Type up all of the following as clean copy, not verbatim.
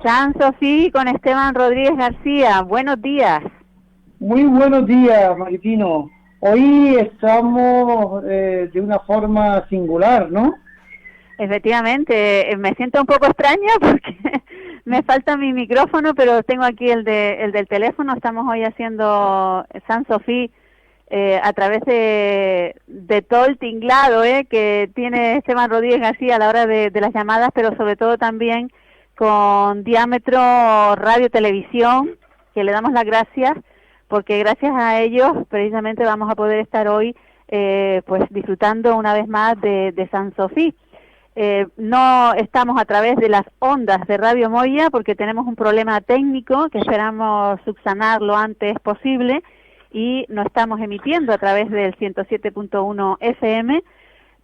San Sofí con Esteban Rodríguez García. Buenos días. Muy buenos días, Maritino. Hoy estamos de una forma singular, ¿no? Efectivamente, me siento un poco extraña porque me falta mi micrófono, pero tengo aquí el del teléfono. Estamos hoy haciendo San Sofí a través de todo el tinglado que tiene Esteban Rodríguez García a la hora de las llamadas, pero sobre todo también con Diámetro Radio Televisión, que le damos las gracias, porque gracias a ellos precisamente vamos a poder estar hoy pues disfrutando una vez más de San Sofí. No estamos a través de las ondas de Radio Moya porque tenemos un problema técnico que esperamos subsanar lo antes posible y no estamos emitiendo a través del 107.1 FM,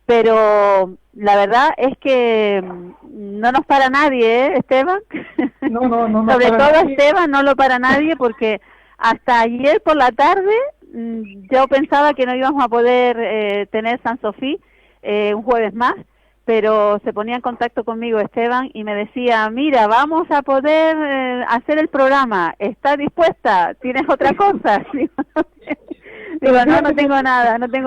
pero la verdad es que no nos para nadie, Esteban. No. Sobre todo nadie. Esteban no lo para nadie porque hasta ayer por la tarde yo pensaba que no íbamos a poder tener San Sofí un jueves más, pero se ponía en contacto conmigo Esteban y me decía, mira, vamos a poder hacer el programa, ¿estás dispuesta? ¿Tienes otra cosa? Digo, no tengo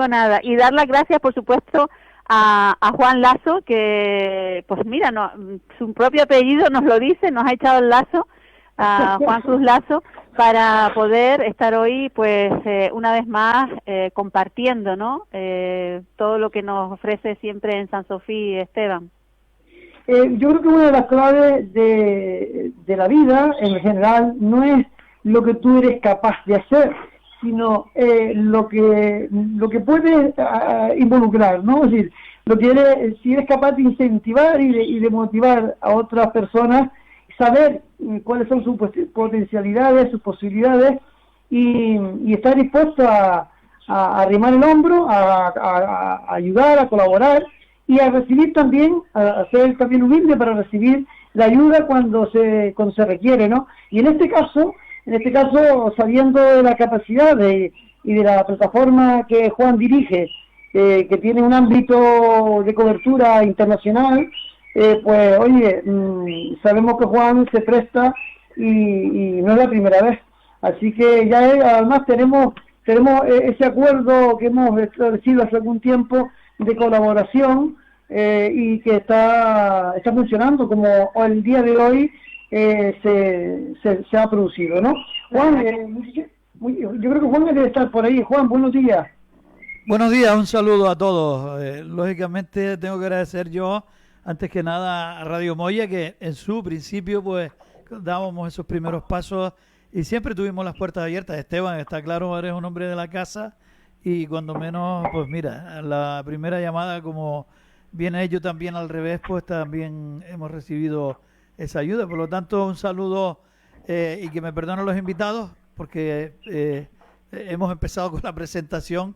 nada. Y dar las gracias, por supuesto, a Juan Lazo, que, pues mira, su propio apellido nos lo dice, nos ha echado el lazo, a Juan Cruz Lazo, para poder estar hoy, pues, una vez más, compartiendo, ¿no? Todo lo que nos ofrece siempre en San Sofí, Esteban. Yo creo que una de las claves de la vida, en general, no es lo que tú eres capaz de hacer, sino lo que puedes involucrar, ¿no? Es decir, si eres capaz de incentivar y de motivar a otras personas, saber cuáles son sus potencialidades, sus posibilidades y estar dispuesto a arrimar el hombro, a ayudar, a colaborar y a recibir también, a ser también humilde para recibir la ayuda cuando se requiere, ¿no? Y en este caso, sabiendo de la capacidad y de la plataforma que Juan dirige, que tiene un ámbito de cobertura internacional, pues oye, sabemos que Juan se presta y no es la primera vez. Así que ya además tenemos ese acuerdo que hemos establecido hace algún tiempo de colaboración y que está funcionando como el día de hoy se ha producido, ¿no? Juan, yo creo que Juan debe estar por ahí. Juan, buenos días. Buenos días, un saludo a todos. Lógicamente tengo que agradecer yo, antes que nada, a Radio Moya, que en su principio pues dábamos esos primeros pasos y siempre tuvimos las puertas abiertas. Esteban, está claro, eres un hombre de la casa y cuando menos, pues mira, la primera llamada, como viene ello también al revés, pues también hemos recibido esa ayuda. Por lo tanto, un saludo y que me perdonen los invitados porque hemos empezado con la presentación.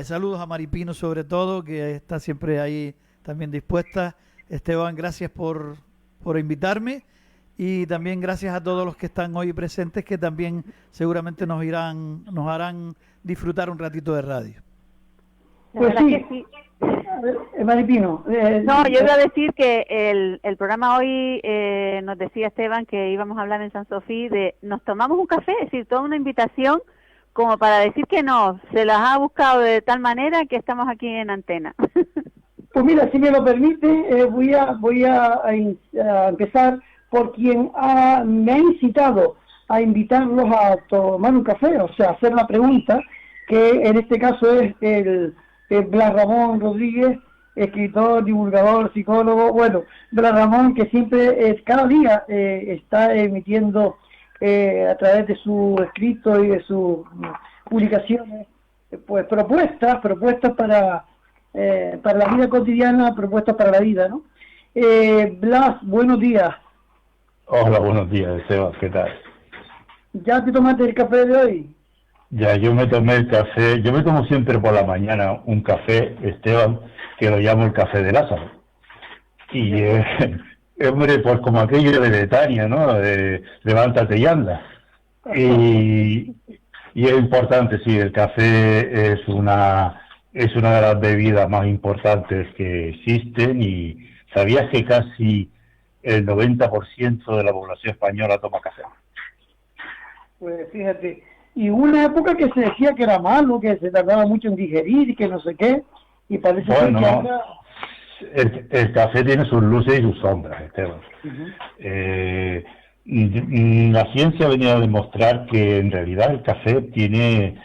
Saludos a Maripino sobre todo, que está siempre ahí también dispuesta. Esteban, gracias por invitarme y también gracias a todos los que están hoy presentes, que también seguramente nos harán disfrutar un ratito de radio. Pues sí. A ver, Maripino. No, yo iba a decir que el programa hoy nos decía Esteban que íbamos a hablar en San Sofí de nos tomamos un café, es decir, toda una invitación como para decir que no, se las ha buscado de tal manera que estamos aquí en antena. Pues mira, si me lo permite, voy a empezar por quien me ha incitado a invitarlos a tomar un café, o sea, hacer una pregunta, que en este caso es el Blas Ramón Rodríguez, escritor, divulgador, psicólogo. Bueno, Blas Ramón, que siempre, cada día está emitiendo a través de su escrito y de sus publicaciones, pues propuestas para la vida cotidiana, propuestas para la vida, ¿no? Blas, buenos días. Hola, buenos días, Esteban, ¿qué tal? ¿Ya te tomaste el café de hoy? Ya, yo me tomé el café, yo me tomo siempre por la mañana un café, Esteban, que lo llamo el café de Lázaro. Y, hombre, pues como aquello de Betania, ¿no? Levántate y anda. Y es importante, sí, el café es una de las bebidas más importantes que existen y ¿sabías que casi el 90% de la población española toma café. Pues fíjate, y una época que se decía que era malo, que se tardaba mucho en digerir y que no sé qué, y parece ser que ahora... el café tiene sus luces y sus sombras, Esteban. La ciencia ha venido a demostrar que en realidad el café tiene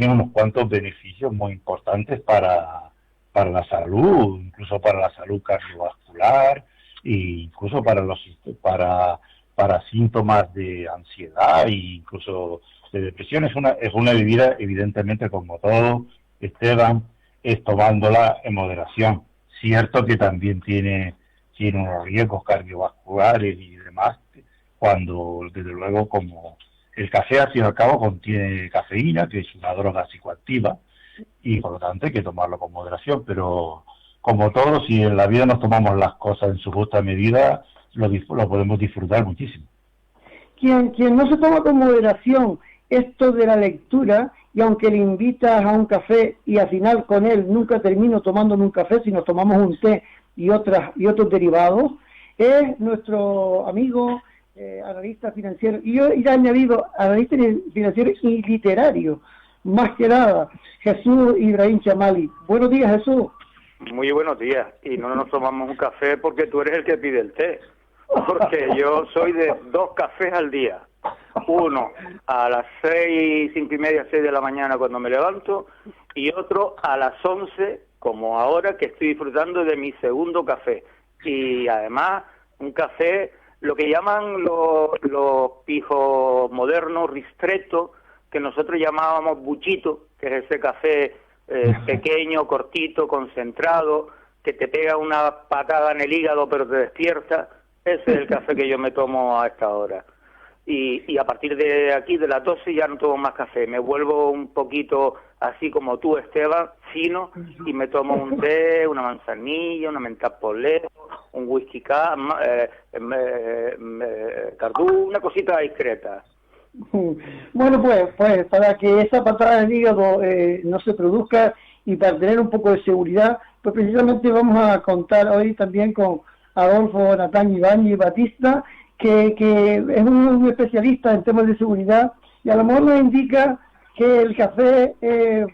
unos cuantos beneficios muy importantes para la salud, incluso para la salud cardiovascular, e incluso para síntomas de ansiedad e incluso de depresión. Es una bebida, evidentemente, como todo, Esteban, es tomándola en moderación. Cierto que también tiene unos riesgos cardiovasculares y demás, cuando, desde luego, como el café, al fin y al cabo, contiene cafeína, que es una droga psicoactiva, y por lo tanto hay que tomarlo con moderación, pero como todo, si en la vida nos tomamos las cosas en su justa medida, lo podemos disfrutar muchísimo. Quien no se toma con moderación esto de la lectura, y aunque le invitas a un café y al final con él nunca termino tomándome un café, sino tomamos un té y otros derivados, es nuestro amigo analista financiero, y yo ya he añadido analista financiero y literario, más que nada, Jesús Ibrahim Chamali. Buenos días, Jesús. Muy buenos días. Y no nos tomamos un café porque tú eres el que pide el té, porque yo soy de 2 cafés al día. Uno a las 6, 5 y media, 6 de la mañana cuando me levanto, y otro a las 11, como ahora que estoy disfrutando de mi segundo café. Y además un café, lo que llaman los pijos modernos, ristretto, que nosotros llamábamos buchito, que es ese café pequeño, cortito, concentrado, que te pega una patada en el hígado pero te despierta. Ese es el café que yo me tomo a esta hora. Y a partir de aquí, de las 12, ya no tomo más café. Me vuelvo un poquito así como tú, Esteban, fino, y me tomo un té, una manzanilla, una menta poleo, un whisky cardú, una cosita discreta. Bueno, pues para que esa patada del hígado no se produzca y para tener un poco de seguridad, pues precisamente vamos a contar hoy también con Adolfo Natán Ibáñez Batista, que es un especialista en temas de seguridad, y a lo mejor nos indica que el café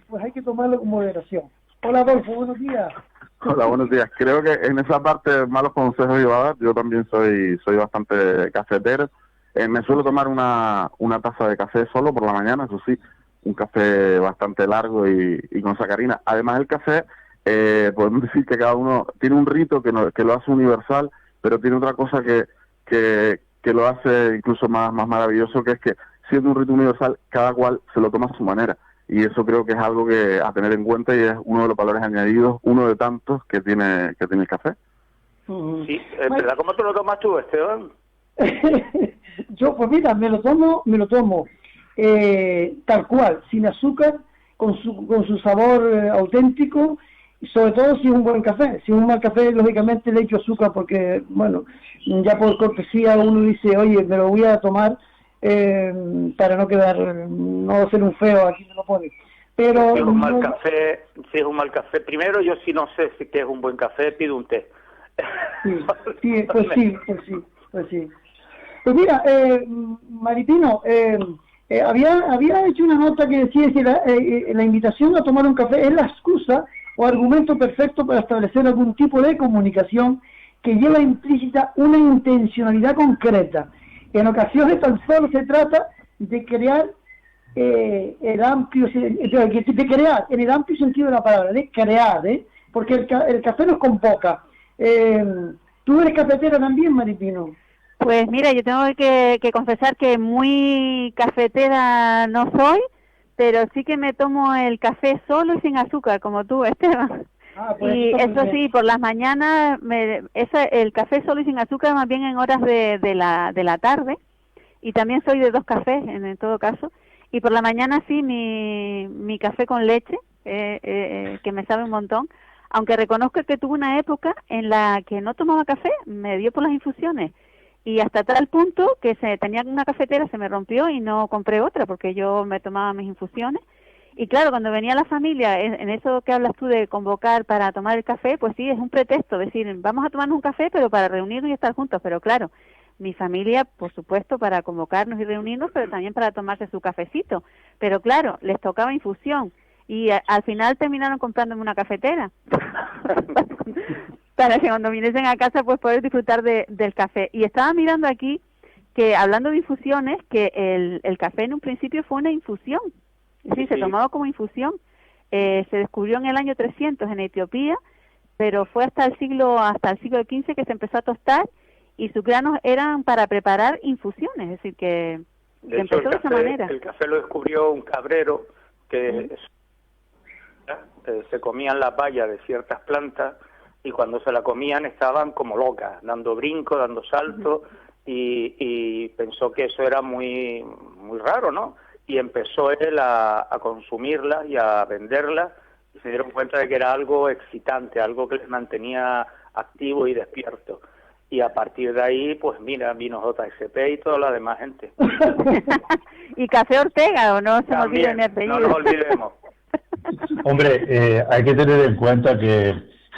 pues hay que tomarlo con moderación. Hola Adolfo, buenos días. Hola, buenos días. Creo que en esa parte malos consejos iba a dar. Yo también soy bastante cafetero. Me suelo tomar una taza de café solo por la mañana, eso sí, un café bastante largo y con sacarina. Además el café, podemos decir que cada uno tiene un rito que lo hace universal, pero tiene otra cosa que lo hace incluso más maravilloso, que es que siendo un rito universal, cada cual se lo toma a su manera. Y eso creo que es algo que a tener en cuenta y es uno de los valores añadidos, uno de tantos que tiene el café. Sí, ¿verdad? ¿Cómo te lo tomas tú, Esteban? Yo, pues mira, me lo tomo tal cual, sin azúcar, con su sabor auténtico, y sobre todo si es un buen café. Si es un mal café, lógicamente le echo azúcar porque, bueno, ya por cortesía uno dice, oye, me lo voy a tomar para no ser un feo, aquí me lo pone. Pero si es un mal café, primero yo si no sé si que es un buen café, pido un té. Pues sí. Pues mira, Maripino, había hecho una nota que decía que la invitación a tomar un café es la excusa o argumento perfecto para establecer algún tipo de comunicación que lleva implícita una intencionalidad concreta. En ocasiones tan solo se trata de crear el amplio sentido de la palabra, de crear, porque el café nos convoca. ¿Tú eres cafetera también, Maripino? Pues mira, yo tengo que confesar que muy cafetera no soy, pero sí que me tomo el café solo y sin azúcar, como tú, Esteban. Pues y eso sí, por las mañanas, el café solo y sin azúcar más bien en horas de la tarde, y también soy de 2 cafés en todo caso, y por la mañana sí mi café con leche, que me sabe un montón, aunque reconozco que tuve una época en la que no tomaba café, me dio por las infusiones, y hasta tal punto que tenía una cafetera, se me rompió y no compré otra porque yo me tomaba mis infusiones, Y claro, cuando venía la familia, en eso que hablas tú de convocar para tomar el café, pues sí, es un pretexto, decir, vamos a tomarnos un café, pero para reunirnos y estar juntos. Pero claro, mi familia, por supuesto, para convocarnos y reunirnos, pero también para tomarse su cafecito. Pero claro, les tocaba infusión. Y al final terminaron comprándome una cafetera para que cuando viniesen a casa pues poder disfrutar del café. Y estaba mirando aquí que, hablando de infusiones, que el café en un principio fue una infusión. Es decir, se tomaba como infusión. Se descubrió en el año 300 en Etiopía, pero fue hasta el siglo XV que se empezó a tostar, y sus granos eran para preparar infusiones. Es decir, que empezó de esa manera. El café lo descubrió un cabrero que se comían las bayas de ciertas plantas, y cuando se la comían estaban como locas, dando brincos, dando saltos, y pensó que eso era muy muy raro, ¿no? Y empezó él a consumirlas y a venderlas, y se dieron cuenta de que era algo excitante, algo que les mantenía activos y despiertos. Y a partir de ahí, pues mira, vino JSP y toda la demás gente. Y Café Ortega, ¿o no? Se me olvida mi También, apellido. no nos olvidemos. Hombre, hay que tener en cuenta que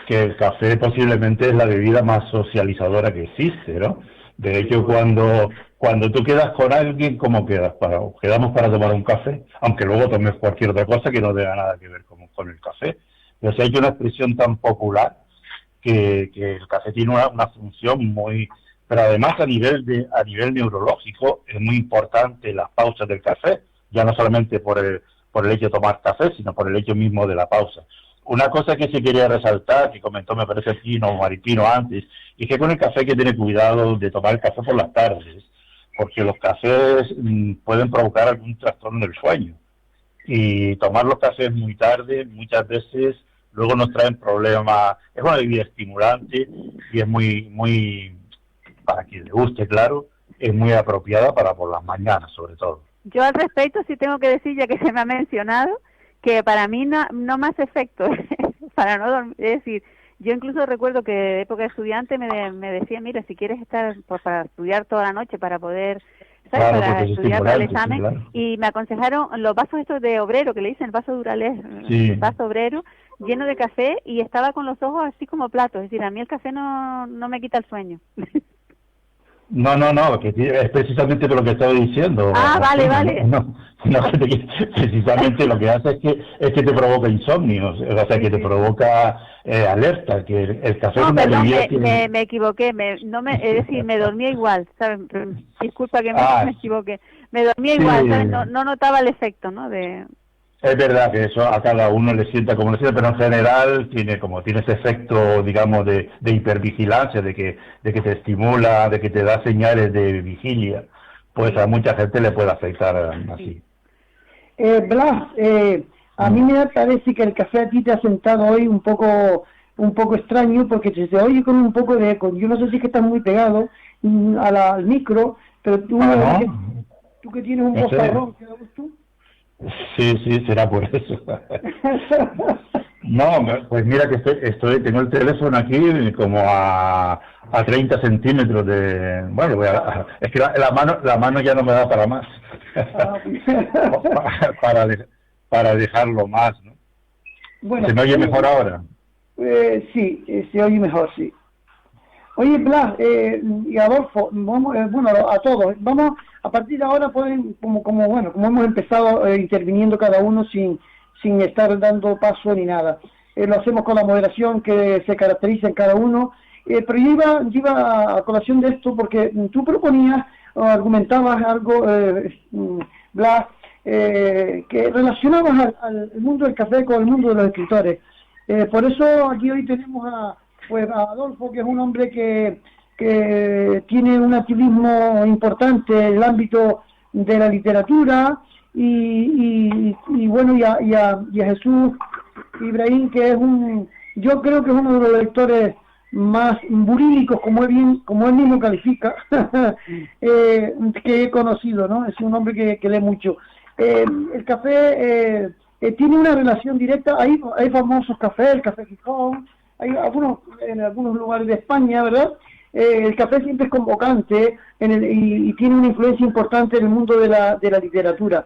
el café posiblemente es la bebida más socializadora que existe, ¿no? De hecho, cuando tú quedas con alguien, ¿cómo quedas? Quedamos para tomar un café, aunque luego tomes cualquier otra cosa que no tenga nada que ver con el café. Pero se ha hecho una expresión tan popular que el café tiene una función muy... Pero además a nivel neurológico es muy importante las pausas del café, ya no solamente por el hecho de tomar café, sino por el hecho mismo de la pausa. Una cosa que se quería resaltar, que comentó, me parece, Pino o Maripino antes, y que con el café hay que tener cuidado de tomar el café por las tardes, porque los cafés pueden provocar algún trastorno del sueño. Y tomar los cafés muy tarde, muchas veces, luego nos traen problemas. Es una bebida estimulante y es muy, para quien le guste, claro, es muy apropiada para por las mañanas, sobre todo. Yo al respecto sí tengo que decir, ya que se me ha mencionado, que para mí no me hace efecto para no dormir. Es decir, yo incluso recuerdo que de época de estudiante me decía, mira, si quieres estar pues, para estudiar toda la noche, para poder, ¿sabes? Claro, para estudiar para el examen, sí, claro. Y me aconsejaron los vasos estos de obrero, que le dicen el vaso Duralés, Sí. el vaso obrero, lleno de café, y estaba con los ojos así como platos. Es decir, a mí el café no me quita el sueño. No, que es precisamente por lo que estaba diciendo. Ah, vale. No, precisamente lo que hace es que te provoca insomnio, o sea, que te provoca alerta, que el café es una perdón, bebida me equivoqué, es decir, me dormía igual, ¿sabes? Disculpa que me equivoqué. Me dormía igual, ¿sabes? No notaba el efecto, ¿no? Es verdad que eso a cada uno le sienta como le sienta, pero en general tiene ese efecto, digamos, de hipervigilancia, de que te estimula, de que te da señales de vigilia, pues a mucha gente le puede afectar así. Blas, a mí me parece que el café a ti te ha sentado hoy un poco extraño, porque se oye con un poco de eco. Yo no sé si es que estás muy pegado al micro, pero tú que tienes un bozarrón, ¿qué haces tú? Sí, será por eso. No, pues mira que tengo el teléfono aquí como a 30 centímetros de... Bueno, es que la mano ya no me da para más. para dejarlo más, ¿no? Bueno, ¿se me oye mejor ahora? Sí, se oye mejor, sí. Oye, Blas y Adolfo, vamos, a todos, vamos, a partir de ahora pueden, como hemos empezado interviniendo cada uno sin estar dando paso ni nada. Lo hacemos con la moderación que se caracteriza en cada uno, pero yo iba a colación de esto porque tú proponías o argumentabas algo, Blas, que relacionabas al mundo del café con el mundo de los escritores. Por eso aquí hoy tenemos a Adolfo, que es un hombre que tiene un activismo importante en el ámbito de la literatura, y a Jesús Ibrahim, que es yo creo que es uno de los lectores más burílicos, como él mismo califica, que he conocido, ¿no? Es un hombre que lee mucho. El café tiene una relación directa, hay famosos cafés, el Café Gijón, hay en algunos lugares de España, ¿verdad? El café siempre es convocante y tiene una influencia importante en el mundo de la literatura.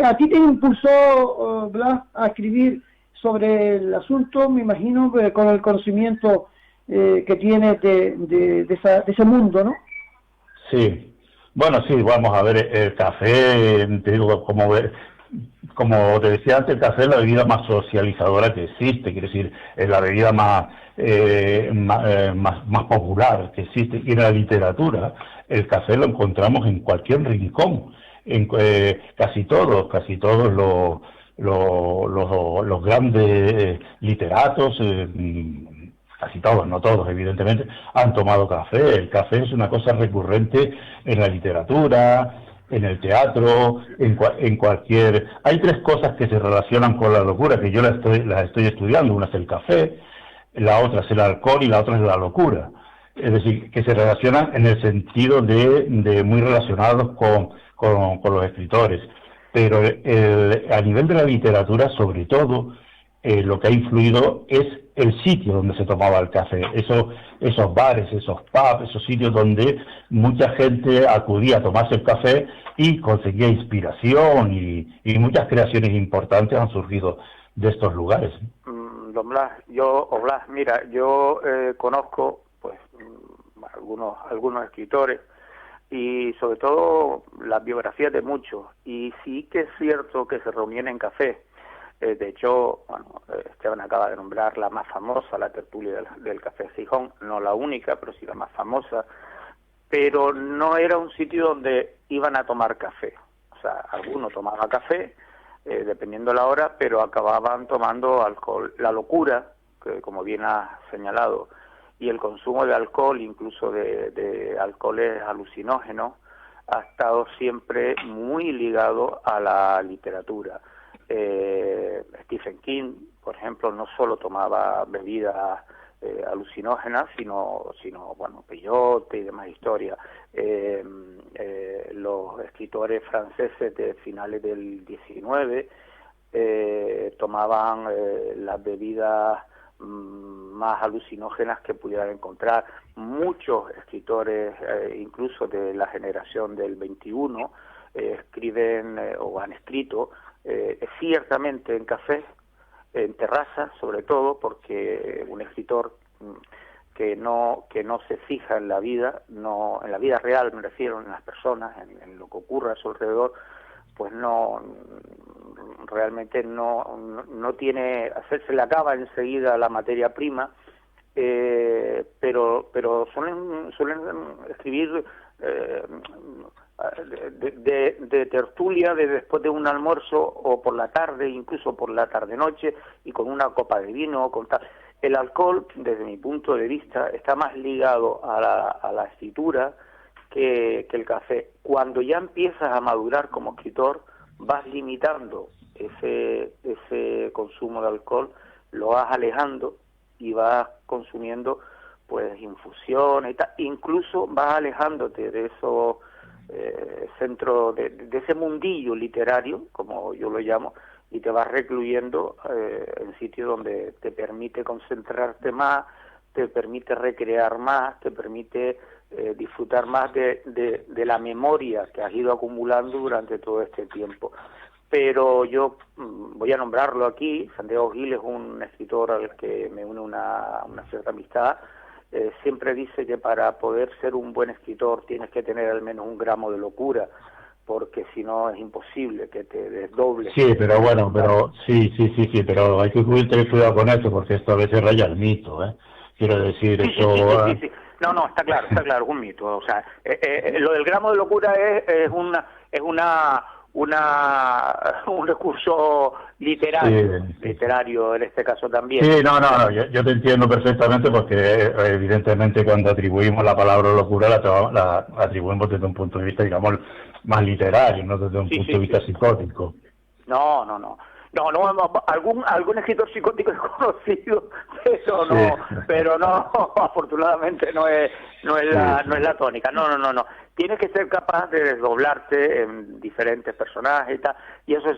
¿A ti te impulsó, Blas, a escribir sobre el asunto? Me imagino con el conocimiento que tienes de ese mundo, ¿no? Sí, bueno, sí, vamos a ver, el café, te digo, como te decía antes, el café es la bebida más socializadora que existe, quiere decir, es la bebida más popular que existe. Y en la literatura, el café lo encontramos en cualquier rincón, casi todos los grandes literatos, casi todos, no todos, evidentemente, han tomado café. El café es una cosa recurrente en la literatura, en el teatro, en cualquier... Hay tres cosas que se relacionan con la locura, que yo las estoy estudiando. Una es el café, la otra es el alcohol y la otra es la locura. Es decir, que se relacionan en el sentido de muy relacionados con los escritores. Pero a nivel de la literatura, sobre todo, lo que ha influido es el sitio donde se tomaba el café, esos bares, esos pubs, esos sitios donde mucha gente acudía a tomarse el café y conseguía inspiración, y muchas creaciones importantes han surgido de estos lugares. Don Blas, mira, yo conozco pues algunos escritores y sobre todo las biografías de muchos, y sí que es cierto que se reunían en café. De hecho, bueno, Esteban acaba de nombrar la más famosa, la tertulia del Café Gijón, no la única, pero sí la más famosa, pero no era un sitio donde iban a tomar café. O sea, algunos tomaban café, dependiendo la hora, pero acababan tomando alcohol. La locura, que como bien ha señalado, y el consumo de alcohol, incluso de alcoholes alucinógenos, ha estado siempre muy ligado a la literatura. Stephen King, por ejemplo, no solo tomaba bebidas alucinógenas, sino bueno, peyote y demás historias. Los escritores franceses de finales del 19 tomaban las bebidas más alucinógenas que pudieran encontrar. Muchos escritores, incluso de la generación del 21, escriben o han escrito ciertamente en café, en terrazas sobre todo, porque un escritor que no se fija en la vida, no en la vida real, me refiero, en las personas, en lo que ocurre a su alrededor, pues realmente no tiene, se le acaba enseguida la materia prima, pero suelen escribir de tertulia, de después de un almuerzo o por la tarde, incluso por la tarde-noche, y con una copa de vino, con tal. El alcohol, desde mi punto de vista, está más ligado a la escritura que el café. Cuando ya empiezas a madurar como escritor, vas limitando ese consumo de alcohol, lo vas alejando y vas consumiendo pues infusiones y tal. Incluso vas alejándote de esos centros, de ese mundillo literario, como yo lo llamo, y te vas recluyendo en sitios donde te permite concentrarte más, te permite recrear más, te permite disfrutar más de la memoria que has ido acumulando durante todo este tiempo. Pero yo voy a nombrarlo aquí. Santiago Gil es un escritor al que me une una cierta amistad. Siempre dice que para poder ser un buen escritor tienes que tener al menos 1 gramo de locura, porque si no es imposible que te desdobles. Sí, pero bueno, sí, pero hay que tener cuidado con esto, porque esto a veces raya el mito, ¿eh? Quiero decir, eso... Sí. No, está claro, es un mito. O sea, lo del gramo de locura es un recurso literario en este caso también. Sí, no, yo te entiendo perfectamente, porque evidentemente cuando atribuimos la palabra locura la atribuimos desde un punto de vista, digamos, más literario, no desde un punto de vista psicótico. No, algún escritor psicótico es conocido, pero no, afortunadamente no es la tónica. No. Tienes que ser capaz de desdoblarte en diferentes personajes y eso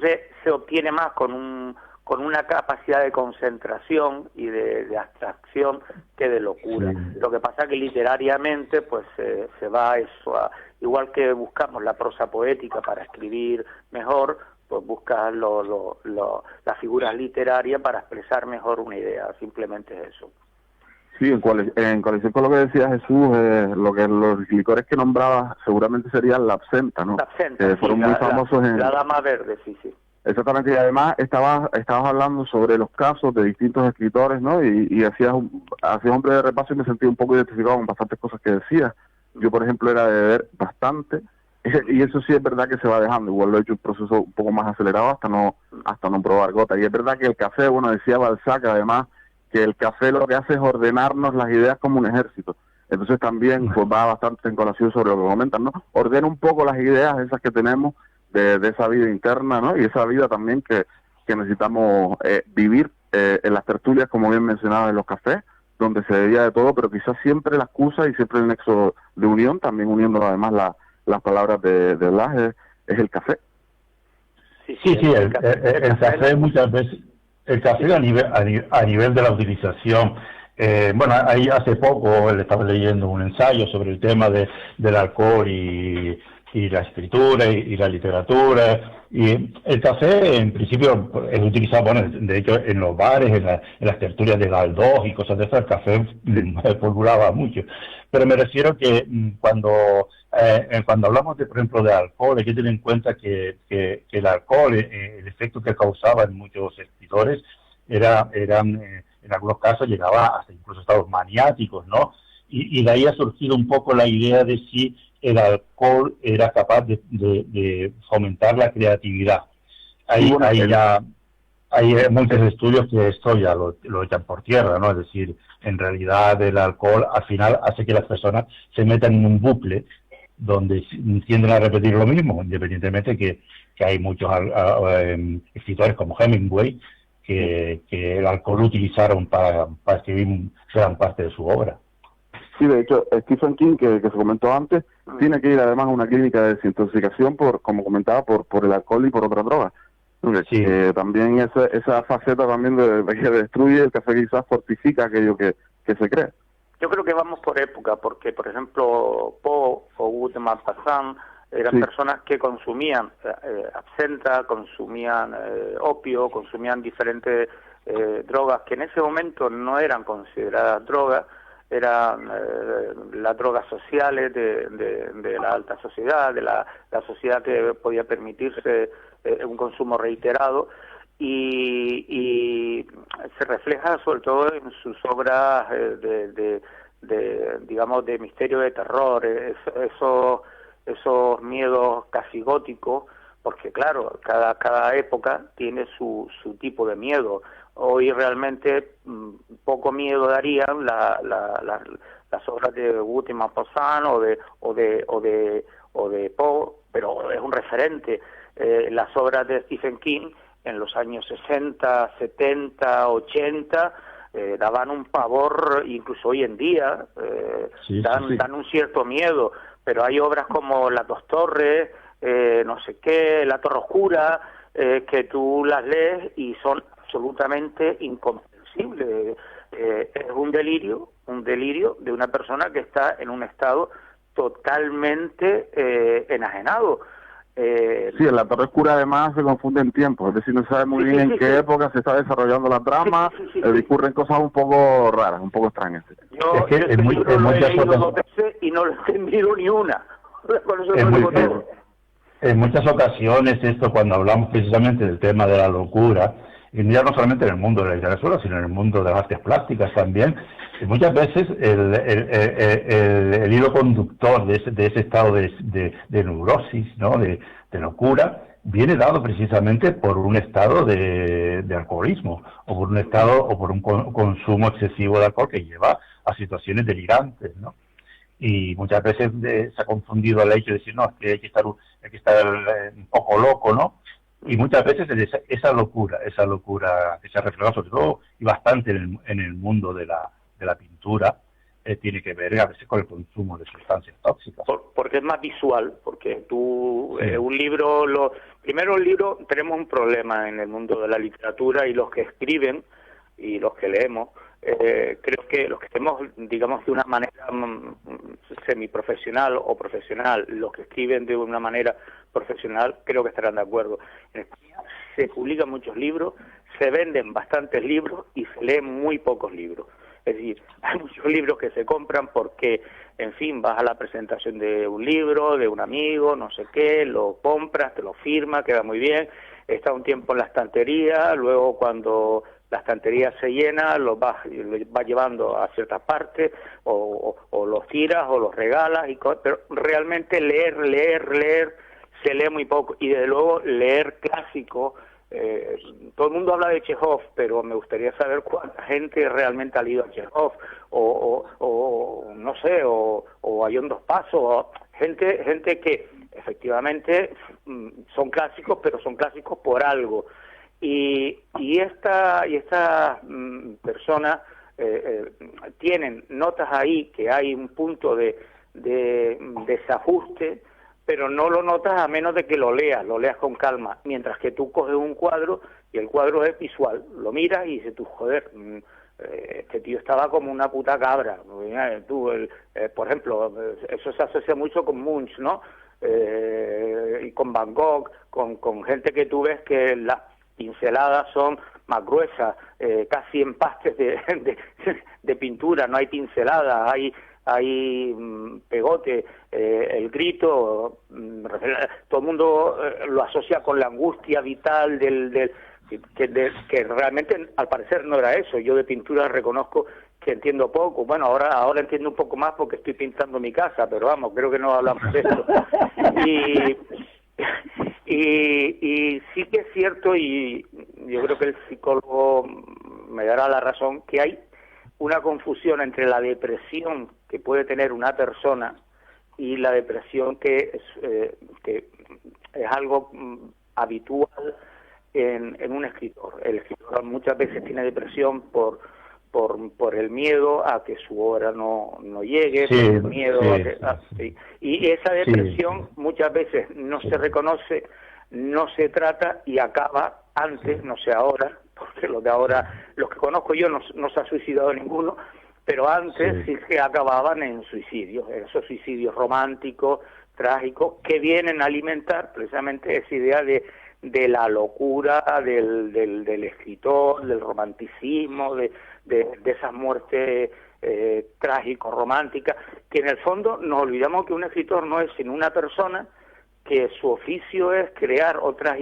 se obtiene más con una capacidad de concentración y de abstracción que de locura. Sí. Lo que pasa es que literariamente pues se va a eso, igual que buscamos la prosa poética para escribir mejor, pues buscas las figuras literarias para expresar mejor una idea, simplemente es eso. Sí, en coalición con lo que decía Jesús, los licores que nombraba seguramente serían la absenta, ¿no? La absenta, que fueron muy famosos en... La dama verde, sí. Exactamente, y además estabas hablando sobre los casos de distintos escritores, ¿no? Y hacías un breve repaso y me sentí un poco identificado con bastantes cosas que decías. Yo, por ejemplo, era de beber bastante, y eso sí es verdad que se va dejando. Igual lo he hecho un proceso un poco más acelerado hasta no probar gota. Y es verdad que el café, bueno, decía Balzac, además, que el café lo que hace es ordenarnos las ideas como un ejército. Entonces también pues va bastante en colación sobre lo que comentan, ¿no? Ordena un poco las ideas esas que tenemos de esa vida interna, ¿no? Y esa vida también que necesitamos vivir en las tertulias, como bien mencionaba, en los cafés, donde se bebía de todo, pero quizás siempre la excusa y siempre el nexo de unión, también uniendo además las palabras de Blas, es el café. Sí, el café muchas veces... El café a nivel de la utilización, ahí hace poco le estaba leyendo un ensayo sobre el tema del alcohol y la escritura y la literatura, y el café en principio es utilizado, de hecho en los bares, en las tertulias de Galdós y cosas de esas, el café pululaba mucho, pero me refiero que cuando hablamos por ejemplo de alcohol, hay que tener en cuenta que el alcohol, el efecto que causaba en muchos escritores eran en algunos casos llegaba hasta incluso estados maniáticos, ¿no? Y de ahí ha surgido un poco la idea de si el alcohol era capaz de fomentar la creatividad. Hay muchos estudios que esto ya lo echan por tierra, ¿no? Es decir, en realidad el alcohol al final hace que las personas se metan en un bucle donde tienden a repetir lo mismo, independientemente que hay muchos escritores como Hemingway que el alcohol lo utilizaron para escribir gran parte de su obra. Sí, de hecho, Stephen King, que se comentó antes, tiene que ir además a una clínica de desintoxicación como comentaba, por el alcohol y por otras drogas. Sí. También esa faceta también de que destruye el café, quizás fortifica aquello que se cree. Yo creo que vamos por época, porque, por ejemplo, Poe o Guy de Maupassant eran personas que consumían absenta, consumían opio, consumían diferentes drogas que en ese momento no eran consideradas drogas, eran las drogas sociales de la alta sociedad, de la sociedad que podía permitirse un consumo reiterado, y se refleja sobre todo en sus obras digamos, de misterio, de terror, esos miedos casi góticos, porque claro, cada época tiene su tipo de miedo. Hoy realmente poco miedo darían las obras de Guy de Maupassant o de Poe, pero es un referente. Las obras de Stephen King en los años 60, 70, 80 daban un pavor, incluso hoy en día dan un cierto miedo, pero hay obras como Las dos torres, no sé qué, La torre oscura, que tú las lees y son absolutamente incomprensibles. Es un delirio de una persona que está en un estado totalmente enajenado. Sí, en La torre oscura además se confunde en tiempo, es decir, no se sabe muy bien en qué época se está desarrollando la trama, discurren cosas un poco raras, un poco extrañas. Yo lo he leído 2 veces y no lo he entendido ni una. Por eso en muchas ocasiones esto, cuando hablamos precisamente del tema de la locura, y ya no solamente en el mundo de la literatura, sino en el mundo de las artes plásticas también, muchas veces el hilo conductor de ese estado de neurosis, ¿no? de locura, viene dado precisamente por un estado de alcoholismo, o por un estado o por un consumo excesivo de alcohol que lleva a situaciones delirantes, ¿no? Y muchas veces se ha confundido el hecho de decir, no, es que hay que estar un poco loco, ¿no? Y muchas veces esa locura que se ha reflejado sobre todo y bastante en el mundo de la pintura, tiene que ver a veces con el consumo de sustancias tóxicas. Porque es más visual, porque tú, un libro, primero el libro, tenemos un problema en el mundo de la literatura y los que escriben y los que leemos, creo que los que estemos, digamos, de una manera semiprofesional o profesional, los que escriben de una manera profesional, creo que estarán de acuerdo. En España se publican muchos libros, se venden bastantes libros y se leen muy pocos libros. Es decir, hay muchos libros que se compran porque, en fin, vas a la presentación de un libro, de un amigo, no sé qué, lo compras, te lo firma, queda muy bien, está un tiempo en la estantería, luego cuando la estantería se llena, lo vas llevando a ciertas partes, o los tiras o los regalas, pero realmente leer, se lee muy poco, y desde luego leer clásico. Todo el mundo habla de Chekhov, pero me gustaría saber cuánta gente realmente ha leído a Chekhov, o no sé, o a John Dos Passos, gente que efectivamente son clásicos, pero son clásicos por algo. Y estas personas tienen notas ahí que hay un punto de desajuste, pero no lo notas a menos de que lo leas con calma, mientras que tú coges un cuadro y el cuadro es visual, lo miras y dices tú, joder, este tío estaba como una puta cabra. Por ejemplo, eso se asocia mucho con Munch, ¿no? Y con Van Gogh, con gente que tú ves que las pinceladas son más gruesas, casi empastes de pintura, no hay pinceladas, hay pegote, el grito, todo el mundo lo asocia con la angustia vital que realmente al parecer no era eso. Yo de pintura reconozco que entiendo poco, bueno, ahora entiendo un poco más porque estoy pintando mi casa, pero vamos, creo que no hablamos de esto. Y sí que es cierto, y yo creo que el psicólogo me dará la razón, que hay una confusión entre la depresión que puede tener una persona y la depresión que es algo habitual en un escritor. El escritor muchas veces tiene depresión por el miedo a que su obra no llegue, por el miedo y esa depresión muchas veces no se reconoce, no se trata y acaba antes, no sé ahora, porque los de ahora, los que conozco yo no se ha suicidado ninguno, pero antes sí que acababan en suicidios, esos suicidios románticos, trágicos, que vienen a alimentar precisamente esa idea de la locura del escritor, del romanticismo, de esas muertes trágicos, románticas, que en el fondo nos olvidamos que un escritor no es sino una persona que su oficio es crear otras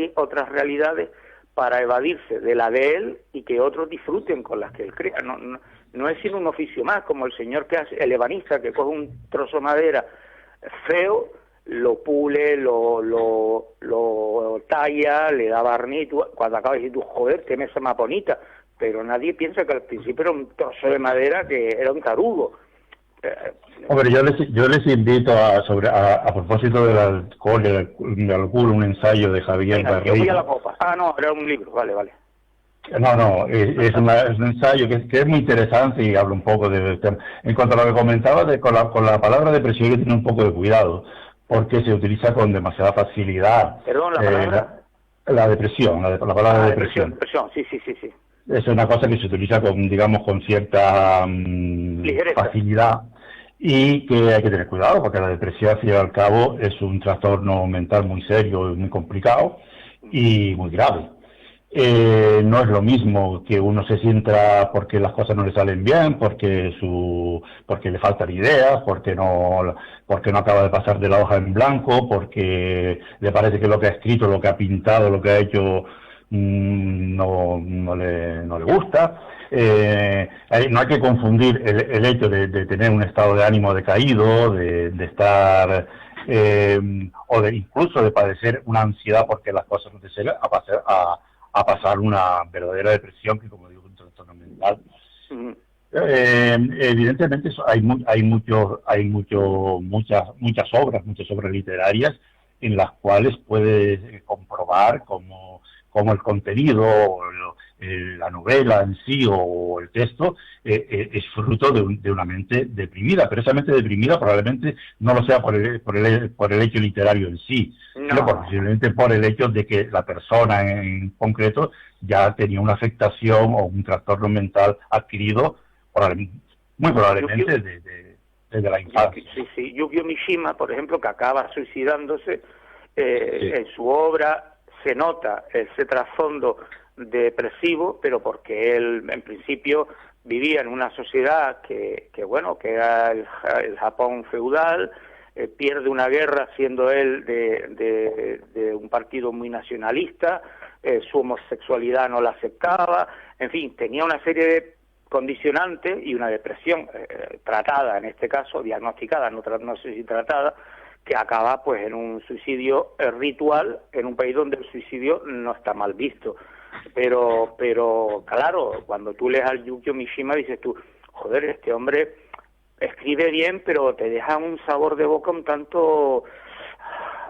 realidades para evadirse de la de él y que otros disfruten con las que él crea. No es sino un oficio más, como el señor que hace, el ebanista, que coge un trozo de madera feo, lo pule, lo talla, le da barniz, cuando acaba de decir tú, joder, qué mesa más bonita, pero nadie piensa que al principio era un trozo de madera que era un tarugo. Hombre, yo les invito a propósito del alcohol, un ensayo de Javier Barreiro. Yo voy a la copa. No, era un libro, vale. No, es un ensayo que es muy interesante y habla un poco del tema. En cuanto a lo que comentaba, con la palabra depresión hay que tener un poco de cuidado, porque se utiliza con demasiada facilidad. Perdón, la palabra. La depresión, la palabra depresión. Sí. Es una cosa que se utiliza con cierta facilidad y que hay que tener cuidado, porque la depresión, al fin y al cabo, es un trastorno mental muy serio y muy complicado y muy grave. No es lo mismo que uno se sienta porque las cosas no le salen bien, porque le faltan ideas, porque no acaba de pasar de la hoja en blanco, porque le parece que lo que ha escrito, lo que ha pintado, lo que ha hecho no le gusta. No hay que confundir el hecho de tener un estado de ánimo decaído, de estar incluso de padecer una ansiedad porque las cosas no te salen, a pasar una verdadera depresión, que, como digo, un trastorno mental. Evidentemente hay muchas obras literarias en las cuales puedes comprobar cómo el contenido, la novela en sí o el texto es fruto de una mente deprimida, pero esa mente deprimida probablemente no lo sea por el hecho literario en sí, sino posiblemente por el hecho de que la persona en concreto ya tenía una afectación o un trastorno mental adquirido muy probablemente desde la infancia. Sí. Yukio Mishima, por ejemplo, que acaba suicidándose, en su obra se nota ese trasfondo depresivo, pero porque él en principio vivía en una sociedad que era el Japón feudal, pierde una guerra siendo él de un partido muy nacionalista, su homosexualidad no la aceptaba, en fin, tenía una serie de condicionantes y una depresión tratada, en este caso, diagnosticada, no sé si tratada, que acaba pues en un suicidio ritual en un país donde el suicidio no está mal visto. Pero claro, cuando tú lees al Yukio Mishima dices tú, joder, este hombre escribe bien, pero te deja un sabor de boca un tanto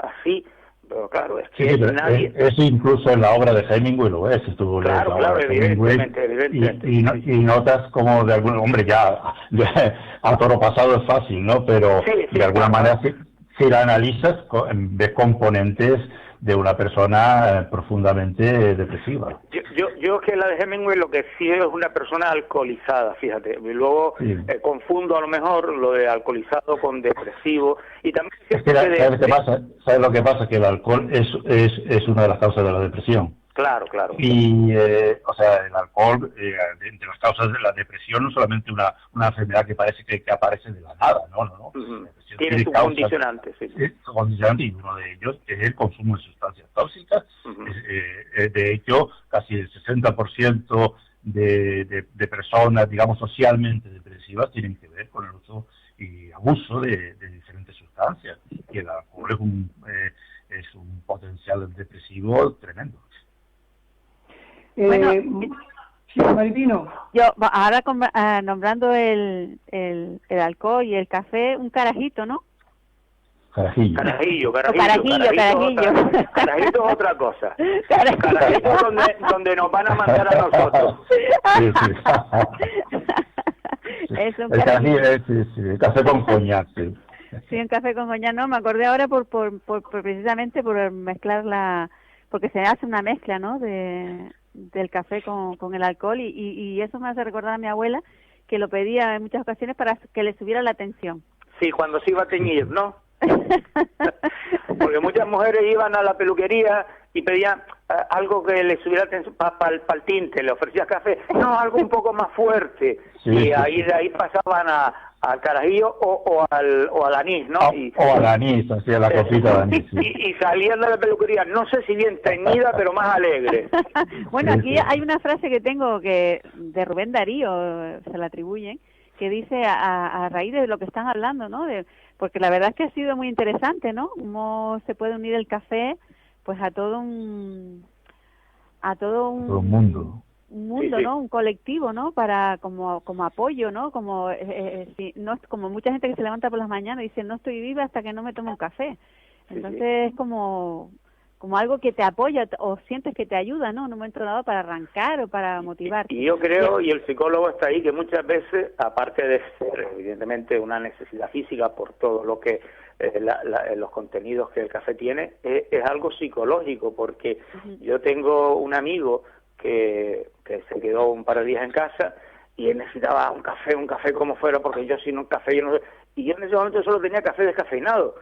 así. Pero claro, es que nadie... Eso incluso en la obra de Hemingway lo es. Claro, evidentemente. Y notas como de algún... Hombre, ya a toro pasado es fácil, ¿no? Pero de alguna manera, si la analizas, ves componentes de una persona profundamente depresiva. Yo que la de Hemingway lo que sí es una persona alcoholizada, fíjate. Y luego confundo a lo mejor lo de alcoholizado con depresivo. Y también ¿sabes lo que pasa? Que el alcohol es una de las causas de la depresión. Claro. Y, el alcohol, entre las causas de la depresión, no solamente una enfermedad que parece que aparece de la nada, no. Uh-huh. Tiene sus condicionantes, sí. Condicionantes, y uno de ellos es el consumo de sustancias tóxicas. Uh-huh. De hecho, casi el 60% de personas, digamos, socialmente depresivas tienen que ver con el uso y abuso de diferentes sustancias. Y el alcohol es un potencial depresivo tremendo. Bueno, Maripino. Yo ahora nombrando el alcohol y el café, un carajito, ¿no? Carajillo. Carajito es otra cosa. Carajito donde nos van a mandar a nosotros. Sí. Es un el carajillo es café con coñac. Sí, un café con coñac, no, me acordé ahora por precisamente por mezclar porque se hace una mezcla, ¿no? Del café con el alcohol y eso me hace recordar a mi abuela que lo pedía en muchas ocasiones para que le subiera la tensión. Sí, cuando se iba a teñir, ¿no? Porque muchas mujeres iban a la peluquería y pedían algo que le subiera la tensión para el tinte, le ofrecías café, no, algo un poco más fuerte, y de ahí pasaban al carajillo o al anís, ¿no? O al anís, así a la copita de anís. Sí. Y salían de la peluquería, no sé si bien teñida, pero más alegre. Bueno, aquí hay una frase que tengo que de Rubén Darío, se la atribuyen, que dice a raíz de lo que están hablando, ¿no? Porque la verdad es que ha sido muy interesante, ¿no? Cómo se puede unir el café, pues a todo un mundo. Un mundo, sí. ¿No? Un colectivo, ¿no? Para como apoyo, ¿no? Como no como mucha gente que se levanta por las mañanas y dice no estoy viva hasta que no me tomo un café. Entonces es como algo que te apoya o sientes que te ayuda, ¿no? En un momento dado para arrancar o para motivarte. Y yo creo, y el psicólogo está ahí, que muchas veces, aparte de ser evidentemente una necesidad física por todo lo que los contenidos que el café tiene, es algo psicológico, porque yo tengo un amigo que se quedó un par de días en casa y él necesitaba un café como fuera, porque yo sin un café, y yo en ese momento solo tenía café descafeinado.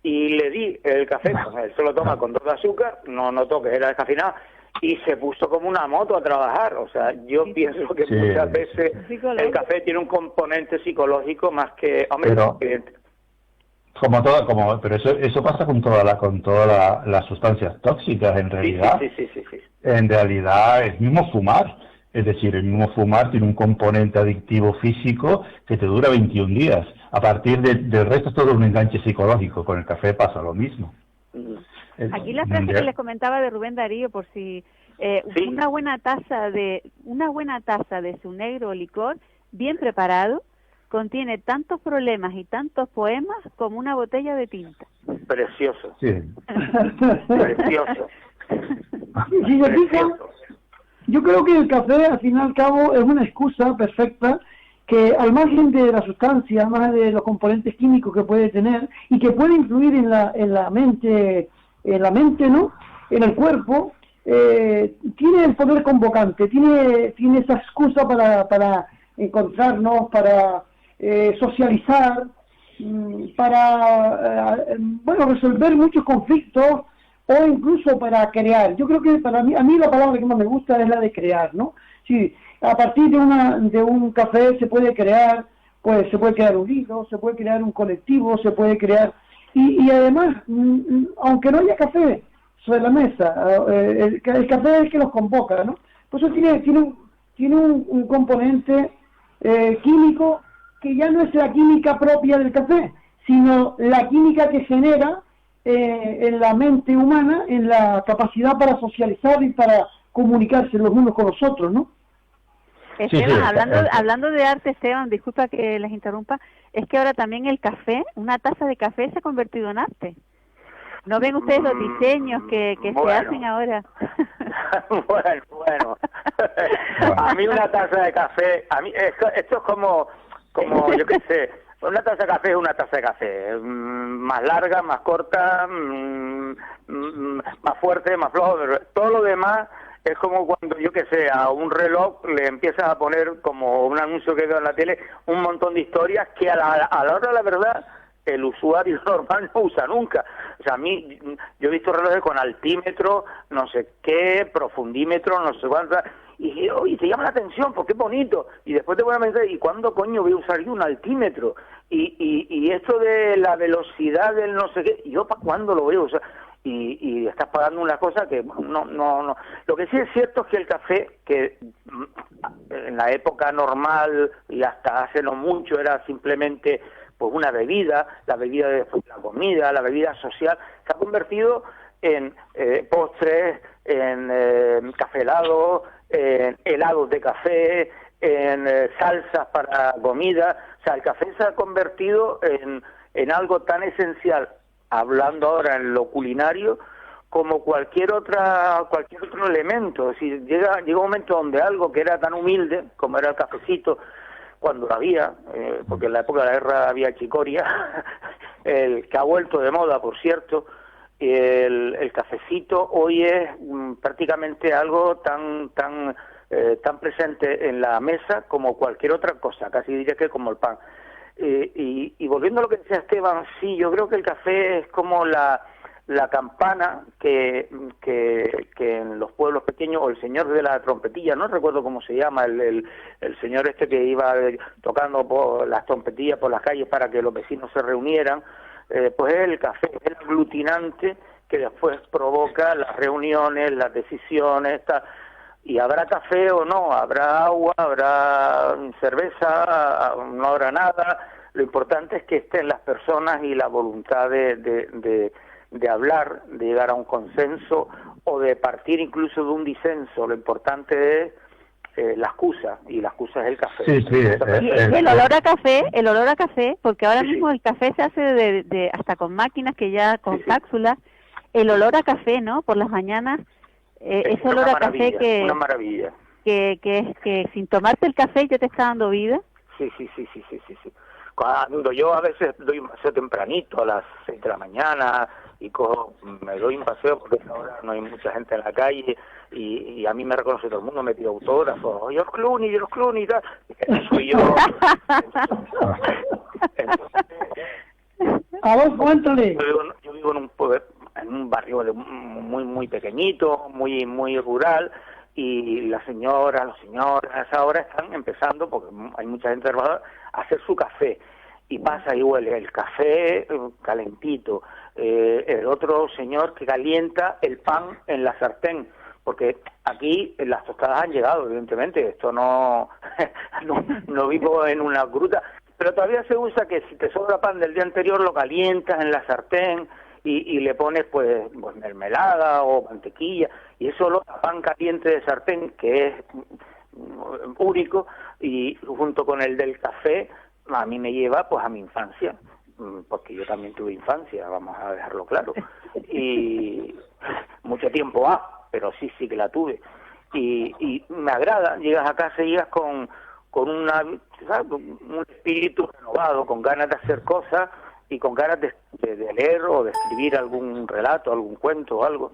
Y le di el café, pues él se lo toma con 2 de azúcar, no notó que era descafeinado, y se puso como una moto a trabajar. O sea, yo pienso que muchas veces el café tiene un componente psicológico más que... Hombre, pero eso pasa con todas las sustancias tóxicas, en realidad. Sí. En realidad, el mismo fumar. Es decir, el mismo fumar tiene un componente adictivo físico que te dura 21 días. A partir del resto es todo un enganche psicológico. Con el café pasa lo mismo. Aquí la frase que les comentaba de Rubén Darío, por si una buena taza de su negro licor bien preparado contiene tantos problemas y tantos poemas como una botella de tinta. Precioso. Sí. Precioso. Si se fijan, yo creo que el café, al fin y al cabo, es una excusa perfecta que, al margen de la sustancia, al margen de los componentes químicos que puede tener y que puede influir en la mente, ¿no? En el cuerpo, tiene el poder convocante, tiene esa excusa para encontrarnos, para socializar, para resolver muchos conflictos o incluso para crear. Yo creo que a mí la palabra que más me gusta es la de crear, ¿no? Sí, a partir de un café se puede crear, pues se puede crear un libro, se puede crear un colectivo, se puede crear y además, aunque no haya café sobre la mesa, el café es el que los convoca, ¿no? Por eso tiene un componente químico que ya no es la química propia del café, sino la química que genera en la mente humana, en la capacidad para socializar y para comunicarse los unos con los otros, ¿no? Esteban, hablando de arte, Esteban, disculpa que les interrumpa, es que ahora también el café, una taza de café se ha convertido en arte. ¿No ven ustedes los diseños que se hacen ahora? Bueno. A mí una taza de café, esto es como yo qué sé, una taza de café es una taza de café, más larga, más corta, más fuerte, más flojo, pero todo lo demás es como cuando, yo qué sé, a un reloj le empiezas a poner, como un anuncio que veo en la tele, un montón de historias que a la hora de la verdad el usuario normal no usa nunca. O sea, yo he visto relojes con altímetro, no sé qué, profundímetro, no sé cuántas, y te llama la atención porque es bonito, y después te voy a pensar, ¿y cuándo coño voy a usar yo un altímetro? Y esto de la velocidad del no sé qué, ¿yo para cuándo lo voy a usar? Y estás pagando una cosa que no. Lo que sí es cierto es que el café, que en la época normal y hasta hace no mucho era simplemente pues una bebida, la bebida de la comida, la bebida social, se ha convertido en postres, en café helado, en helados de café, en salsas para comida. O sea, el café se ha convertido en algo tan esencial, hablando ahora en lo culinario, como cualquier otro elemento. Es decir, llega un momento donde algo que era tan humilde como era el cafecito, cuando había, porque en la época de la guerra había chicoria, el que ha vuelto de moda, por cierto, el cafecito hoy es prácticamente algo tan presente en la mesa como cualquier otra cosa, casi diría que como el pan. Y volviendo a lo que decía Esteban, sí, yo creo que el café es como la campana que en los pueblos pequeños, o el señor de la trompetilla, no recuerdo cómo se llama, el señor este que iba tocando por las trompetillas por las calles para que los vecinos se reunieran, pues es el café, es el aglutinante que después provoca las reuniones, las decisiones, y habrá café o no, habrá agua, habrá cerveza, no habrá nada. Lo importante es que estén las personas y la voluntad de hablar, de llegar a un consenso o de partir incluso de un disenso. Lo importante es la excusa, y la excusa es el café. Sí, el olor a café, porque ahora mismo el café se hace hasta con máquinas que ya con cápsulas. El olor a café, ¿no? Por las mañanas, ese olor a café que una maravilla. Que sin tomarte el café ya te está dando vida. Sí. Cuando yo a veces doy un paseo tempranito a las 6 de la mañana y me doy un paseo porque ahora no hay mucha gente en la calle y a mí me reconoce todo el mundo, me tira autógrafos, George Clooney y tal, y soy yo. A vos, cuéntale. Yo vivo en un barrio muy pequeñito, muy rural, y las señoras, los señores ahora están empezando, porque hay mucha gente trabajadora, a hacer su café, y pasa y huele el café calentito, el otro señor que calienta el pan en la sartén, porque aquí las tostadas han llegado, evidentemente, esto no vivo en una gruta, pero todavía se usa que si te sobra pan del día anterior lo calientas en la sartén y le pones pues mermelada o mantequilla, y eso lo pan caliente de sartén, que es único, y junto con el del café a mí me lleva pues a mi infancia, porque yo también tuve infancia, vamos a dejarlo claro, y mucho tiempo pero sí que la tuve, y me agrada. Llegas a casa y llegas con un espíritu renovado, con ganas de hacer cosas y con ganas de leer o de escribir algún relato, algún cuento o algo.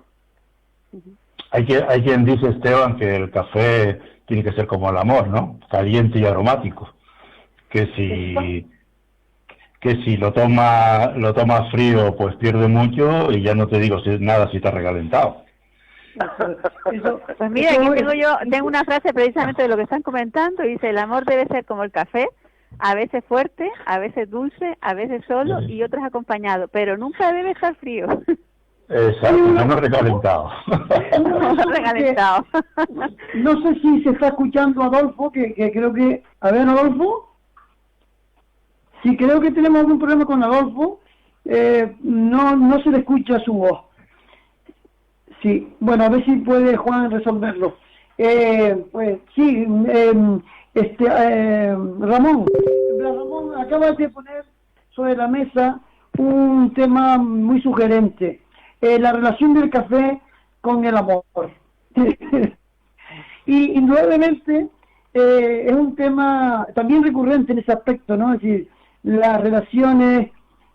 Hay quien dice, Esteban, que el café tiene que ser como el amor, ¿no? Caliente y aromático. Que si lo tomas frío, pues pierde mucho, y ya no te digo nada si está recalentado. Pues mira, aquí tengo una frase precisamente de lo que están comentando, dice: el amor debe ser como el café, a veces fuerte, a veces dulce, a veces solo y otras acompañado, pero nunca debe estar frío. Exacto, no recalentado. No recalentado. No sé si se está escuchando Adolfo, que creo que... A ver, Adolfo. Sí, creo que tenemos algún problema con Adolfo. No se le escucha su voz. Sí, bueno, a ver si puede Juan resolverlo. Pues sí, Ramón acaba de poner sobre la mesa un tema muy sugerente, la relación del café con el amor. Y indudablemente es un tema también recurrente en ese aspecto, ¿no? Es decir, las relaciones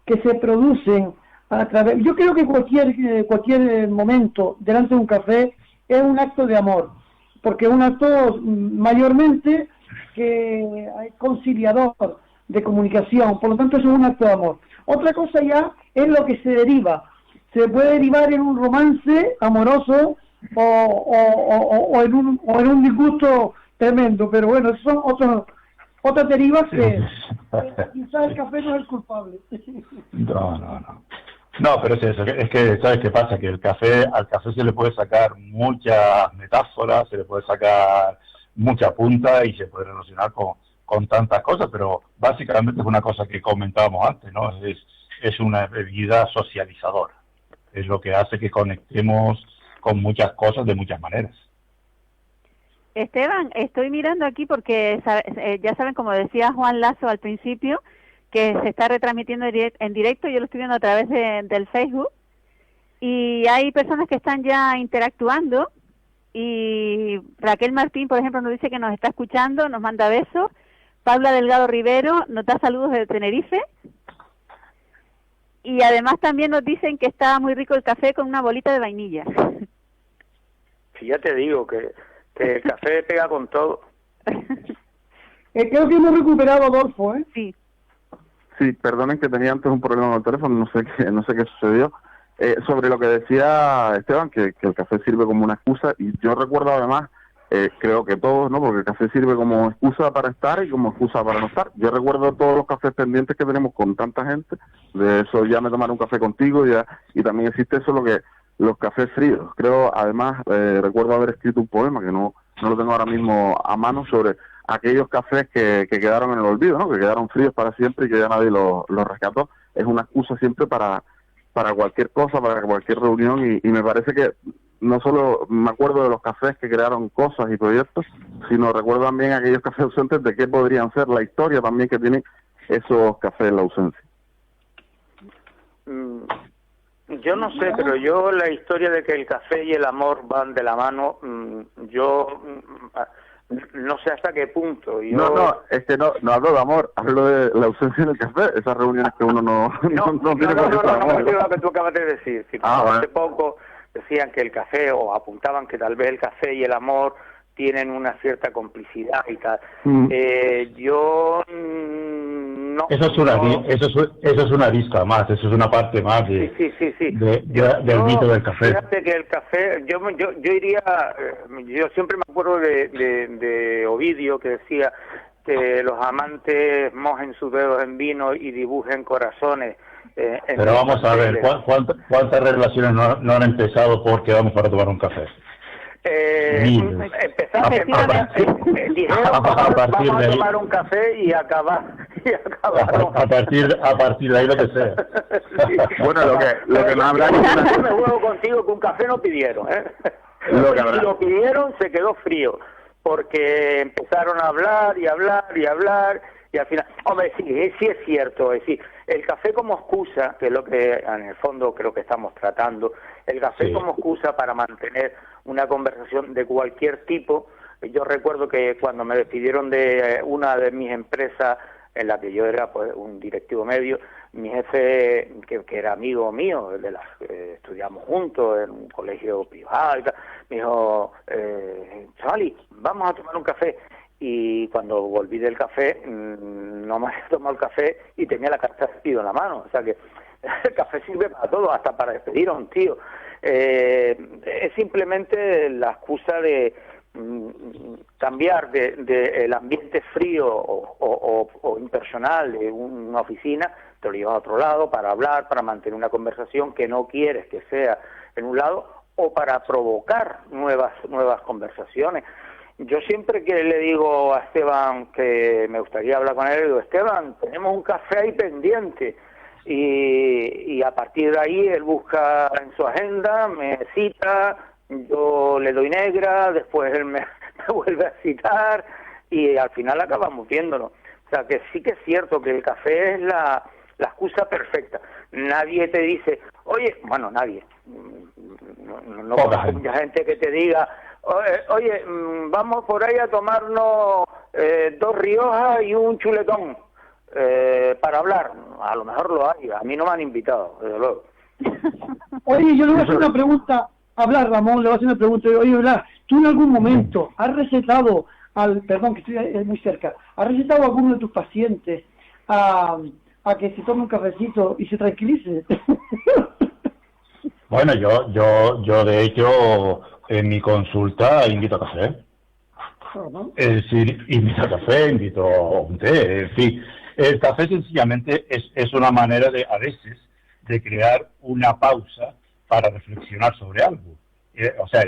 que se producen a través... Yo creo que cualquier momento delante de un café es un acto de amor, porque es un acto mayormente que conciliador de comunicación, por lo tanto eso es un acto de amor. Otra cosa ya es lo que se deriva. Se puede derivar en un romance amoroso o en un disgusto tremendo, pero bueno, son otras derivas que quizás el café no es el culpable. No, pero es eso, es que, ¿sabes qué pasa? Que al café se le puede sacar muchas metáforas, se le puede sacar mucha punta y se puede relacionar con tantas cosas, pero básicamente es una cosa que comentábamos antes, ¿no? Es una bebida socializadora, es lo que hace que conectemos con muchas cosas de muchas maneras. Esteban, estoy mirando aquí porque ya saben, como decía Juan Lazo al principio, que se está retransmitiendo en directo. Yo lo estoy viendo a través del Facebook y hay personas que están ya interactuando, y Raquel Martín, por ejemplo, nos dice que nos está escuchando, nos manda besos. Paula Delgado Rivero nos da saludos desde Tenerife, y además también nos dicen que está muy rico el café con una bolita de vainilla. Sí, ya te digo que el café pega con todo. Creo que hemos recuperado a Adolfo, ¿eh? Sí. Sí, perdonen que tenía antes un problema con el teléfono, no sé qué sucedió. Sobre lo que decía Esteban, que el café sirve como una excusa, y yo recuerdo además, creo que todos, ¿no? Porque el café sirve como excusa para estar y como excusa para no estar. Yo recuerdo todos los cafés pendientes que tenemos con tanta gente, de eso ya me tomaré un café contigo, y también existe eso, los cafés fríos. Creo, además, recuerdo haber escrito un poema, que no lo tengo ahora mismo a mano, sobre aquellos cafés que quedaron en el olvido, ¿no? Que quedaron fríos para siempre y que ya nadie los rescató. Es una excusa siempre para cualquier cosa, para cualquier reunión, y me parece que no solo me acuerdo de los cafés que crearon cosas y proyectos, sino recuerdo también aquellos cafés ausentes de qué podrían ser, la historia también que tienen esos cafés en la ausencia. Yo no sé, pero yo la historia de que el café y el amor van de la mano, yo no sé hasta qué punto. No, es que no hablo de amor, hablo de la ausencia del café, esas reuniones que uno no tiene por qué estar amor. No, lo que tú acabas de decir. Hace poco decían que el café, o apuntaban que tal vez el café y el amor tienen una cierta complicidad y tal. Yo no. Eso es una arista más, eso es una parte más del mito del café. Fíjate que el café, yo iría, yo siempre me acuerdo de Ovidio, que decía que los amantes mojen sus dedos en vino y dibujen corazones. Pero vamos a ver, ¿cuántas relaciones no han empezado porque vamos para tomar un café? Empezaron vamos a tomar un café y acabaron a partir de ahí lo que sea. Sí. Bueno, lo que no habrá yo me juego contigo que un café no pidieron, si lo pidieron se quedó frío, porque empezaron a hablar y al final, hombre, sí es cierto, es decir, el café como excusa, que es lo que en el fondo creo que estamos tratando, el café como excusa para mantener una conversación de cualquier tipo. Yo recuerdo que cuando me despidieron de una de mis empresas, en la que yo era pues un directivo medio, mi jefe, que era amigo mío, estudiamos juntos en un colegio privado y tal, me dijo, Chavali, vamos a tomar un café. Y cuando volví del café, no me había tomado el café y tenía la carta de despido en la mano. O sea que el café sirve para todo, hasta para despedir a un tío. Es simplemente la excusa de cambiar de el ambiente frío o impersonal de una oficina, te lo llevas a otro lado para hablar, para mantener una conversación que no quieres que sea en un lado, o para provocar nuevas conversaciones. Yo siempre que le digo a Esteban que me gustaría hablar con él, le digo, Esteban, tenemos un café ahí pendiente, y a partir de ahí él busca en su agenda, me cita, yo le doy negra, después él me vuelve a citar y al final acabamos viéndolo. O sea que sí que es cierto que el café es la excusa perfecta. Nadie te dice, oye, bueno, nadie, no conozco mucha gente que te diga, oye, vamos por ahí a tomarnos 2 Riojas y un chuletón para hablar. A lo mejor lo hay, a mí no me han invitado, desde luego. Oye, yo le voy a hacer una pregunta, Ramón, le voy a hacer una pregunta. Oye, Blas, ¿tú en algún momento has recetado perdón, que estoy muy cerca, has recetado a alguno de tus pacientes a que se tome un cafecito y se tranquilice? Bueno, yo de hecho en mi consulta invito a café. Es decir, invito a café, invito a un té, en fin. El café sencillamente es una manera a veces de crear una pausa para reflexionar sobre algo. O sea,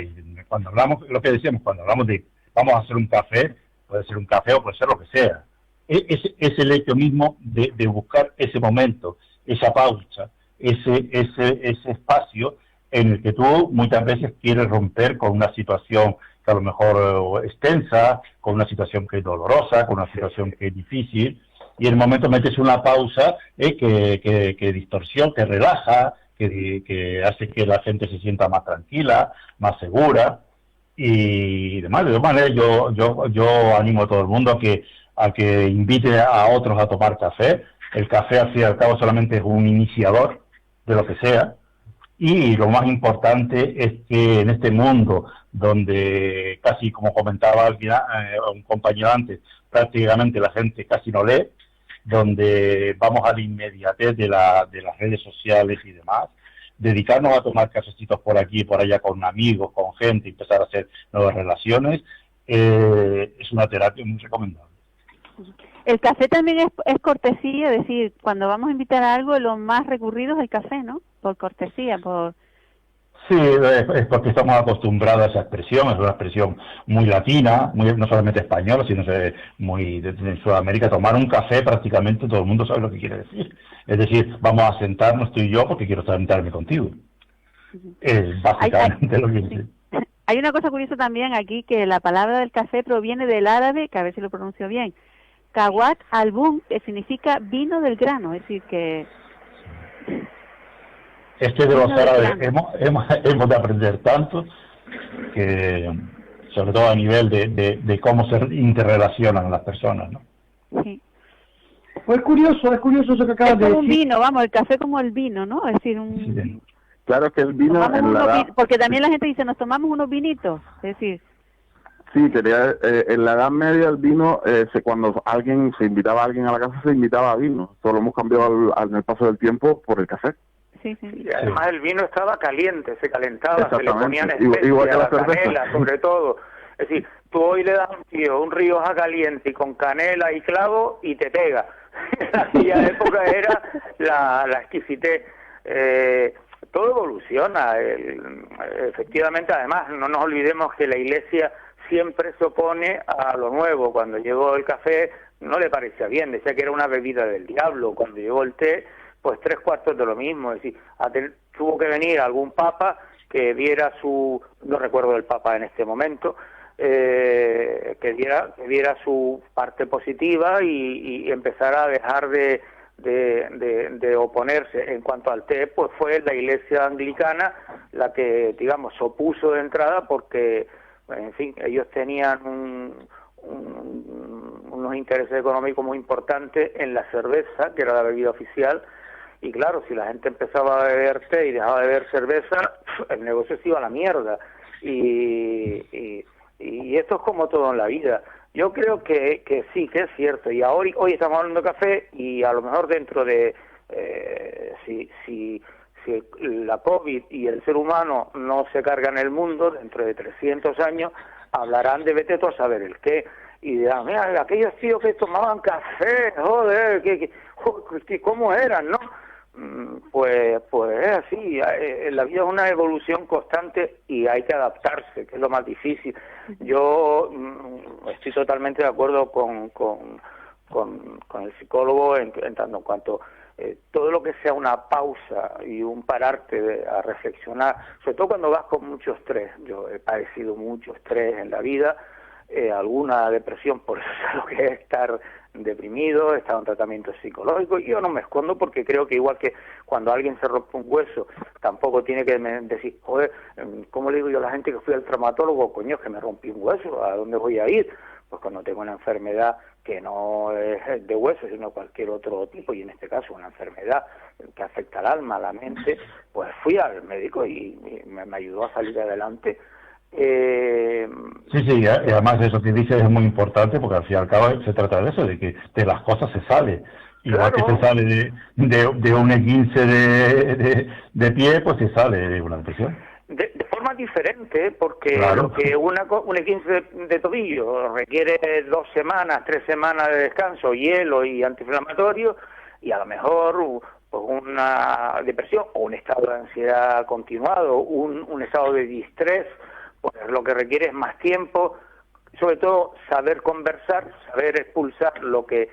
cuando hablamos, lo que decíamos, cuando hablamos de vamos a hacer un café, puede ser un café o puede ser lo que sea. Es el hecho mismo de buscar ese momento, esa pausa, ese espacio en el que tú muchas veces quieres romper con una situación que a lo mejor es tensa, con una situación que es dolorosa, con una situación que es difícil, y en el momento metes una pausa que distorsiona, que relaja, que hace que la gente se sienta más tranquila, más segura y demás. De todas maneras, yo animo a todo el mundo a que invite a otros a tomar café. El café, al fin y al cabo, solamente es un iniciador de lo que sea. Y lo más importante es que en este mundo donde casi, como comentaba un compañero antes, prácticamente la gente casi no lee, donde vamos a la inmediatez de las redes sociales y demás, dedicarnos a tomar cafecitos por aquí y por allá con amigos, con gente, empezar a hacer nuevas relaciones, es una terapia muy recomendable. El café también es cortesía, es decir, cuando vamos a invitar a algo, lo más recurrido es el café, ¿no? Por cortesía, por... Sí, es porque estamos acostumbrados a esa expresión, es una expresión muy latina, no solamente española, sino muy de Sudamérica. Tomar un café prácticamente todo el mundo sabe lo que quiere decir. Es decir, vamos a sentarnos tú y yo porque quiero sentarme contigo. Es básicamente lo que dice. Hay una cosa curiosa también aquí, que la palabra del café proviene del árabe, que a ver si lo pronuncio bien, Kawat al-Bun, que significa vino del grano, es decir, que... Es que de los árabes hemos de aprender tanto, que sobre todo a nivel de cómo se interrelacionan las personas, ¿no? Sí. Pues es curioso eso que acabas de decir. Es como un vino, vamos, el café como el vino, ¿no? Es decir, Sí. Claro que el vino porque también la gente dice, nos tomamos unos vinitos, es decir... Sí, en la Edad Media el vino, cuando se invitaba a alguien a la casa, se invitaba a vino. Solo hemos cambiado en el paso del tiempo por el café. Sí. Y además el vino estaba caliente, se calentaba, se le ponían especias, igual que la canela, sobre todo. Es decir, tú hoy le das a un tío un Rioja caliente y con canela y clavo y te pega. En aquella época era la exquisitez. Todo evoluciona. Efectivamente, además, no nos olvidemos que la Iglesia siempre se opone a lo nuevo. Cuando llegó el café no le parecía bien, decía que era una bebida del diablo. Cuando llegó el té, pues 3/4 de lo mismo. Es decir, tuvo que venir algún papa que diera no recuerdo el papa en este momento, que diera su parte positiva y empezara a dejar de oponerse. En cuanto al té, pues fue la Iglesia anglicana la que, digamos, se opuso de entrada porque, en fin, ellos tenían unos intereses económicos muy importantes en la cerveza, que era la bebida oficial, Y claro, si la gente empezaba a beber té y dejaba de beber cerveza, el negocio se iba a la mierda. Y esto es como todo en la vida. Yo creo que sí, que es cierto. Y hoy estamos hablando de café, y a lo mejor dentro de... si la COVID y el ser humano no se cargan el mundo, dentro de 300 años hablarán de vete tú a saber el qué, y dirán, mira, aquellos tíos que tomaban café, joder, ¿cómo eran, no? Pues es así, la vida es una evolución constante y hay que adaptarse, que es lo más difícil. Yo estoy totalmente de acuerdo con el psicólogo en tanto en cuanto todo lo que sea una pausa y un pararte a reflexionar, sobre todo cuando vas con mucho estrés. Yo he padecido mucho estrés en la vida, alguna depresión, por eso sé lo que es estar deprimido, he estado en tratamiento psicológico, y yo no me escondo, porque creo que igual que cuando alguien se rompe un hueso, tampoco tiene que decir, joder, ¿cómo le digo yo a la gente que fui al traumatólogo? Coño, que me rompí un hueso, ¿a dónde voy a ir? Pues cuando tengo una enfermedad que no es de hueso, sino cualquier otro tipo, y en este caso una enfermedad que afecta al alma, a la mente, pues fui al médico y me ayudó a salir adelante. Sí, y además eso que dices es muy importante, porque al fin y al cabo se trata de eso, de que de las cosas se sale. Igual Claro. que se sale de un esguince de pie, pues se sale de una depresión. De forma diferente, porque Claro. lo que un esguince de tobillo requiere 2 semanas, 3 semanas de descanso, hielo y antiinflamatorio, y a lo mejor pues una depresión o un estado de ansiedad continuado, un estado de distrés, pues lo que requiere es más tiempo, sobre todo saber conversar, saber expulsar lo que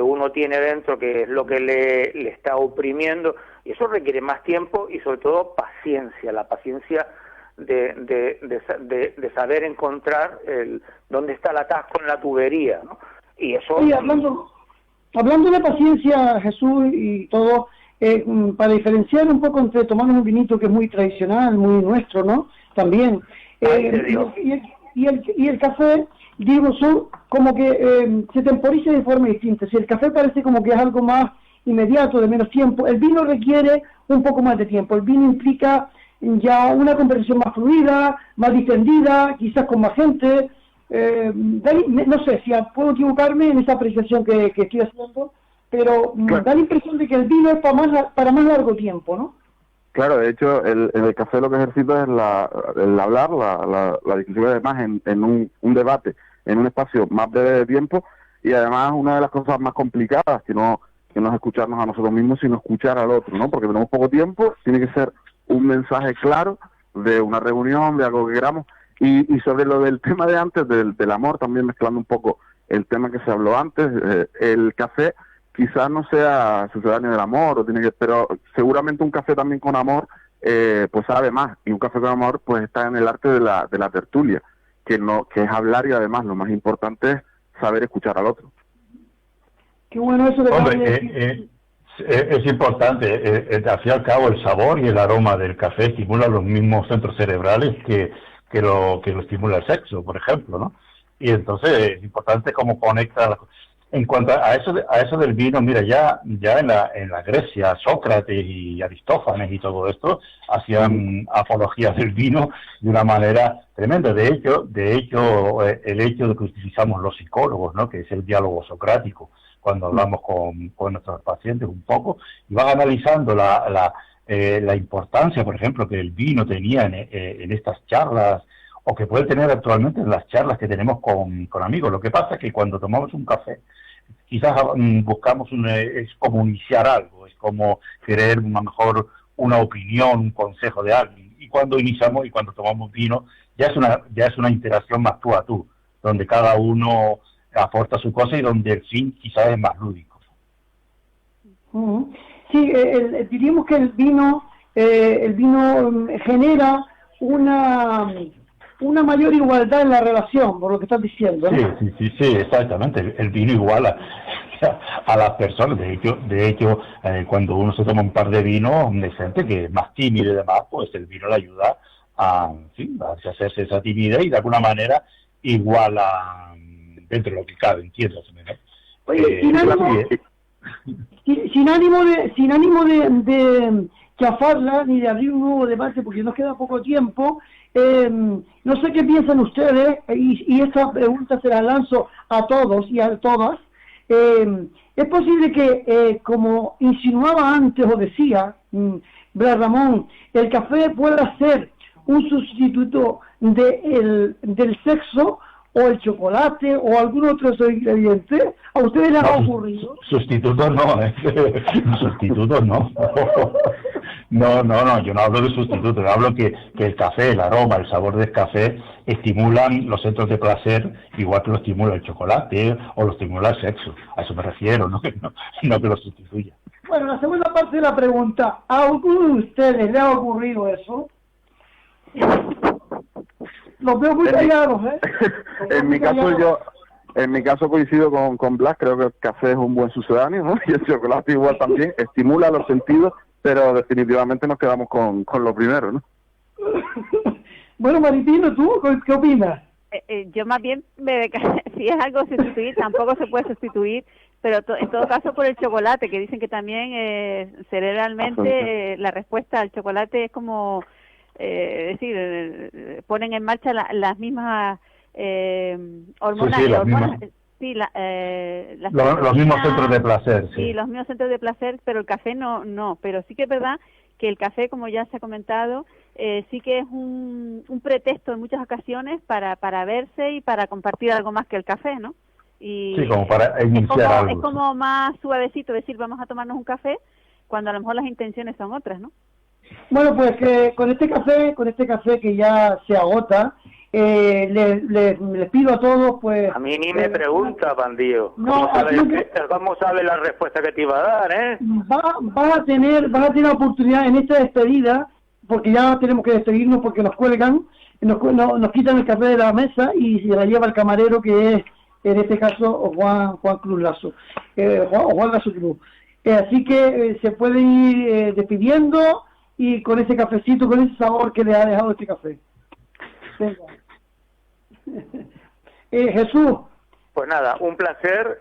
uno tiene dentro, que es lo que le está oprimiendo, y eso requiere más tiempo y sobre todo paciencia, la paciencia de saber encontrar dónde está el atasco en la tubería, ¿no? Y eso... Oye, hablando de paciencia, Jesús, y todo, para diferenciar un poco entre tomarnos un vinito que es muy tradicional, muy nuestro, ¿no? También. Y el café, digo, son como que se temporiza de forma distinta. Si el café parece como que es algo más inmediato, de menos tiempo, el vino requiere un poco más de tiempo. El vino implica ya una conversación más fluida, más distendida, quizás con más gente. No sé si puedo equivocarme en esa apreciación que estoy haciendo, pero Claro. da la impresión de que el vino es para más largo tiempo, ¿no? Claro, de hecho, en el café lo que ejercita es el hablar, la discusión, además en un debate, en un espacio más breve de tiempo, y además una de las cosas más complicadas, que no es escucharnos a nosotros mismos, sino escuchar al otro, ¿no? Porque tenemos poco tiempo, tiene que ser un mensaje claro de una reunión, de algo que queramos, y sobre lo del tema de antes, del amor, también mezclando un poco el tema que se habló antes, el café quizás no sea sucedáneo del amor, pero seguramente un café también con amor pues sabe más, y un café con amor pues está en el arte de la tertulia, que es hablar, y además lo más importante es saber escuchar al otro. Qué bueno eso de Hombre, es importante, al fin y al cabo el sabor y el aroma del café estimulan los mismos centros cerebrales que lo estimula el sexo, por ejemplo, ¿no? Y entonces es importante cómo conecta las cosas. En cuanto a eso del vino, mira, ya en la Grecia, Sócrates y Aristófanes y todo esto hacían apologías del vino de una manera tremenda. De hecho, el hecho de que utilizamos los psicólogos, ¿no? Que es el diálogo socrático, cuando hablamos con nuestros pacientes un poco, y van analizando la importancia, por ejemplo, que el vino tenía en estas charlas, o que puede tener actualmente en las charlas que tenemos con amigos. Lo que pasa es que cuando tomamos un café, quizás buscamos es como iniciar algo, es como querer a lo mejor una opinión, un consejo de alguien. Y cuando iniciamos y cuando tomamos vino, ya es una interacción más tú a tú, donde cada uno aporta su cosa y donde el fin quizás es más lúdico. Sí, diríamos que el vino genera una mayor igualdad en la relación, por lo que estás diciendo, ¿no? Sí, exactamente. El vino iguala a las personas. De hecho, cuando uno se toma un par de vinos, de gente que es más tímida y demás, pues el vino le ayuda a hacerse esa timidez y de alguna manera iguala dentro de lo que cabe, entiéndase, ¿no? Oye, Sin ánimo de chafarla ni de abrir un nuevo debate, porque nos queda poco tiempo. No sé qué piensan ustedes, y esta pregunta se la lanzo a todos y a todas. Es posible que, como insinuaba antes o decía Blas Ramón, el café pueda ser un sustituto del sexo, o el chocolate o algún otro de esos ingredientes. ¿A ustedes les ha ocurrido? Sustitutos no, sustitutos no. No, yo no hablo de sustitutos, yo hablo que el café, el aroma, el sabor del café estimulan los centros de placer igual que lo estimula el chocolate o lo estimula el sexo. A eso me refiero, no que lo sustituya. Bueno, la segunda parte de la pregunta, ¿a alguno de ustedes le ha ocurrido eso? Los veo muy callados, ¿eh? En mi caso coincido con Blas, creo que el café es un buen sucedáneo, ¿no? Y el chocolate igual también, estimula los sentidos, pero definitivamente nos quedamos con lo primero, ¿no? Bueno, Maripino, ¿tú qué opinas? Yo más bien, si es algo sustituir, tampoco se puede sustituir, pero en todo caso por el chocolate, que dicen que también cerebralmente la respuesta al chocolate es como... es decir, ponen en marcha las mismas hormonas. Sí, las los mismos centros de placer. Sí, los mismos centros de placer, pero el café no. Pero sí que es verdad que el café, como ya se ha comentado, sí que es un pretexto en muchas ocasiones para verse y para compartir algo más que el café, ¿no? Y sí, como para iniciar algo. Es como más suavecito decir vamos a tomarnos un café, cuando a lo mejor las intenciones son otras, ¿no? Bueno, pues que con este café que ya se agota, les pido a todos, pues... A mí ni me pregunta, bandido. No, ¿Cómo sabes la respuesta que te iba a dar, eh? Vas a tener oportunidad en esta despedida, porque ya tenemos que despedirnos porque nos cuelgan, nos quitan el café de la mesa y se la lleva el camarero, que es, en este caso, Juan Cruz Lazo, Juan Lazo Cruz. Así que se puede ir despidiendo, y con ese cafecito, con ese sabor que le ha dejado este café. Venga. Jesús. Pues nada, un placer.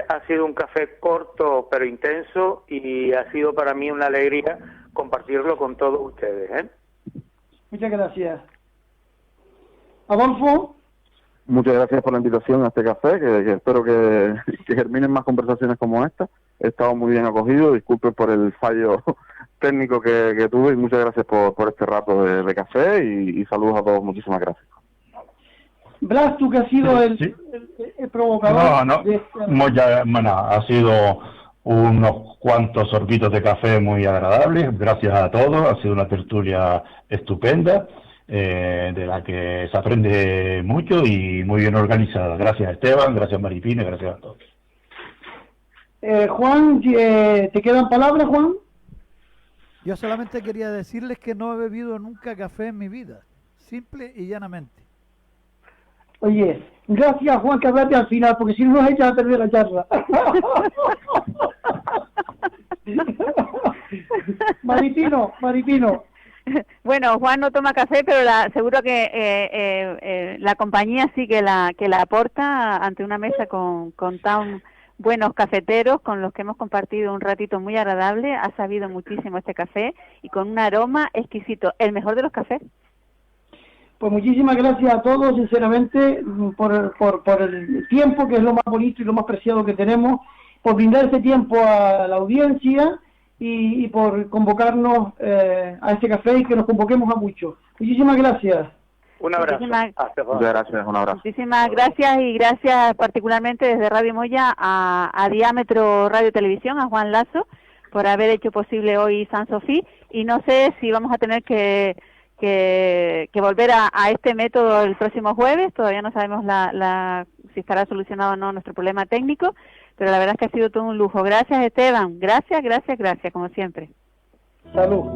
Ha sido un café corto pero intenso, y ha sido para mí una alegría compartirlo con todos ustedes, ¿eh? Muchas gracias. Adolfo. Muchas gracias por la invitación a este café, que espero que germinen más conversaciones como esta. He estado muy bien acogido, disculpen por el fallo técnico que tuve, y muchas gracias por este rato de café, y saludos a todos, muchísimas gracias. Blas, tú que has sido el provocador. Ha sido unos cuantos sorbitos de café muy agradables, gracias a todos, ha sido una tertulia estupenda, de la que se aprende mucho y muy bien organizada. Gracias Esteban, gracias Maripina, gracias a todos. Juan, ¿te quedan palabras, Juan? Yo solamente quería decirles que no he bebido nunca café en mi vida, simple y llanamente. Oye, gracias, Juan, que hablaste al final, porque si no nos echas a perder la charla. Maripino. Bueno, Juan no toma café, pero seguro que la compañía sí que la aporta ante una mesa con tan buenos cafeteros con los que hemos compartido un ratito muy agradable. Ha sabido muchísimo este café y con un aroma exquisito, el mejor de los cafés. Pues muchísimas gracias a todos, sinceramente, por el tiempo, que es lo más bonito y lo más preciado que tenemos, por brindar este tiempo a la audiencia y por convocarnos a este café, y que nos convoquemos a muchos. Muchísimas gracias. Un abrazo. Muchas gracias, un abrazo. Muchísimas gracias, y gracias particularmente desde Radio Moya a Diámetro Radio Televisión, a Juan Lazo, por haber hecho posible hoy San Sofí, y no sé si vamos a tener que volver a este método el próximo jueves. Todavía no sabemos si estará solucionado o no nuestro problema técnico, pero la verdad es que ha sido todo un lujo. Gracias Esteban, gracias, como siempre. Salud.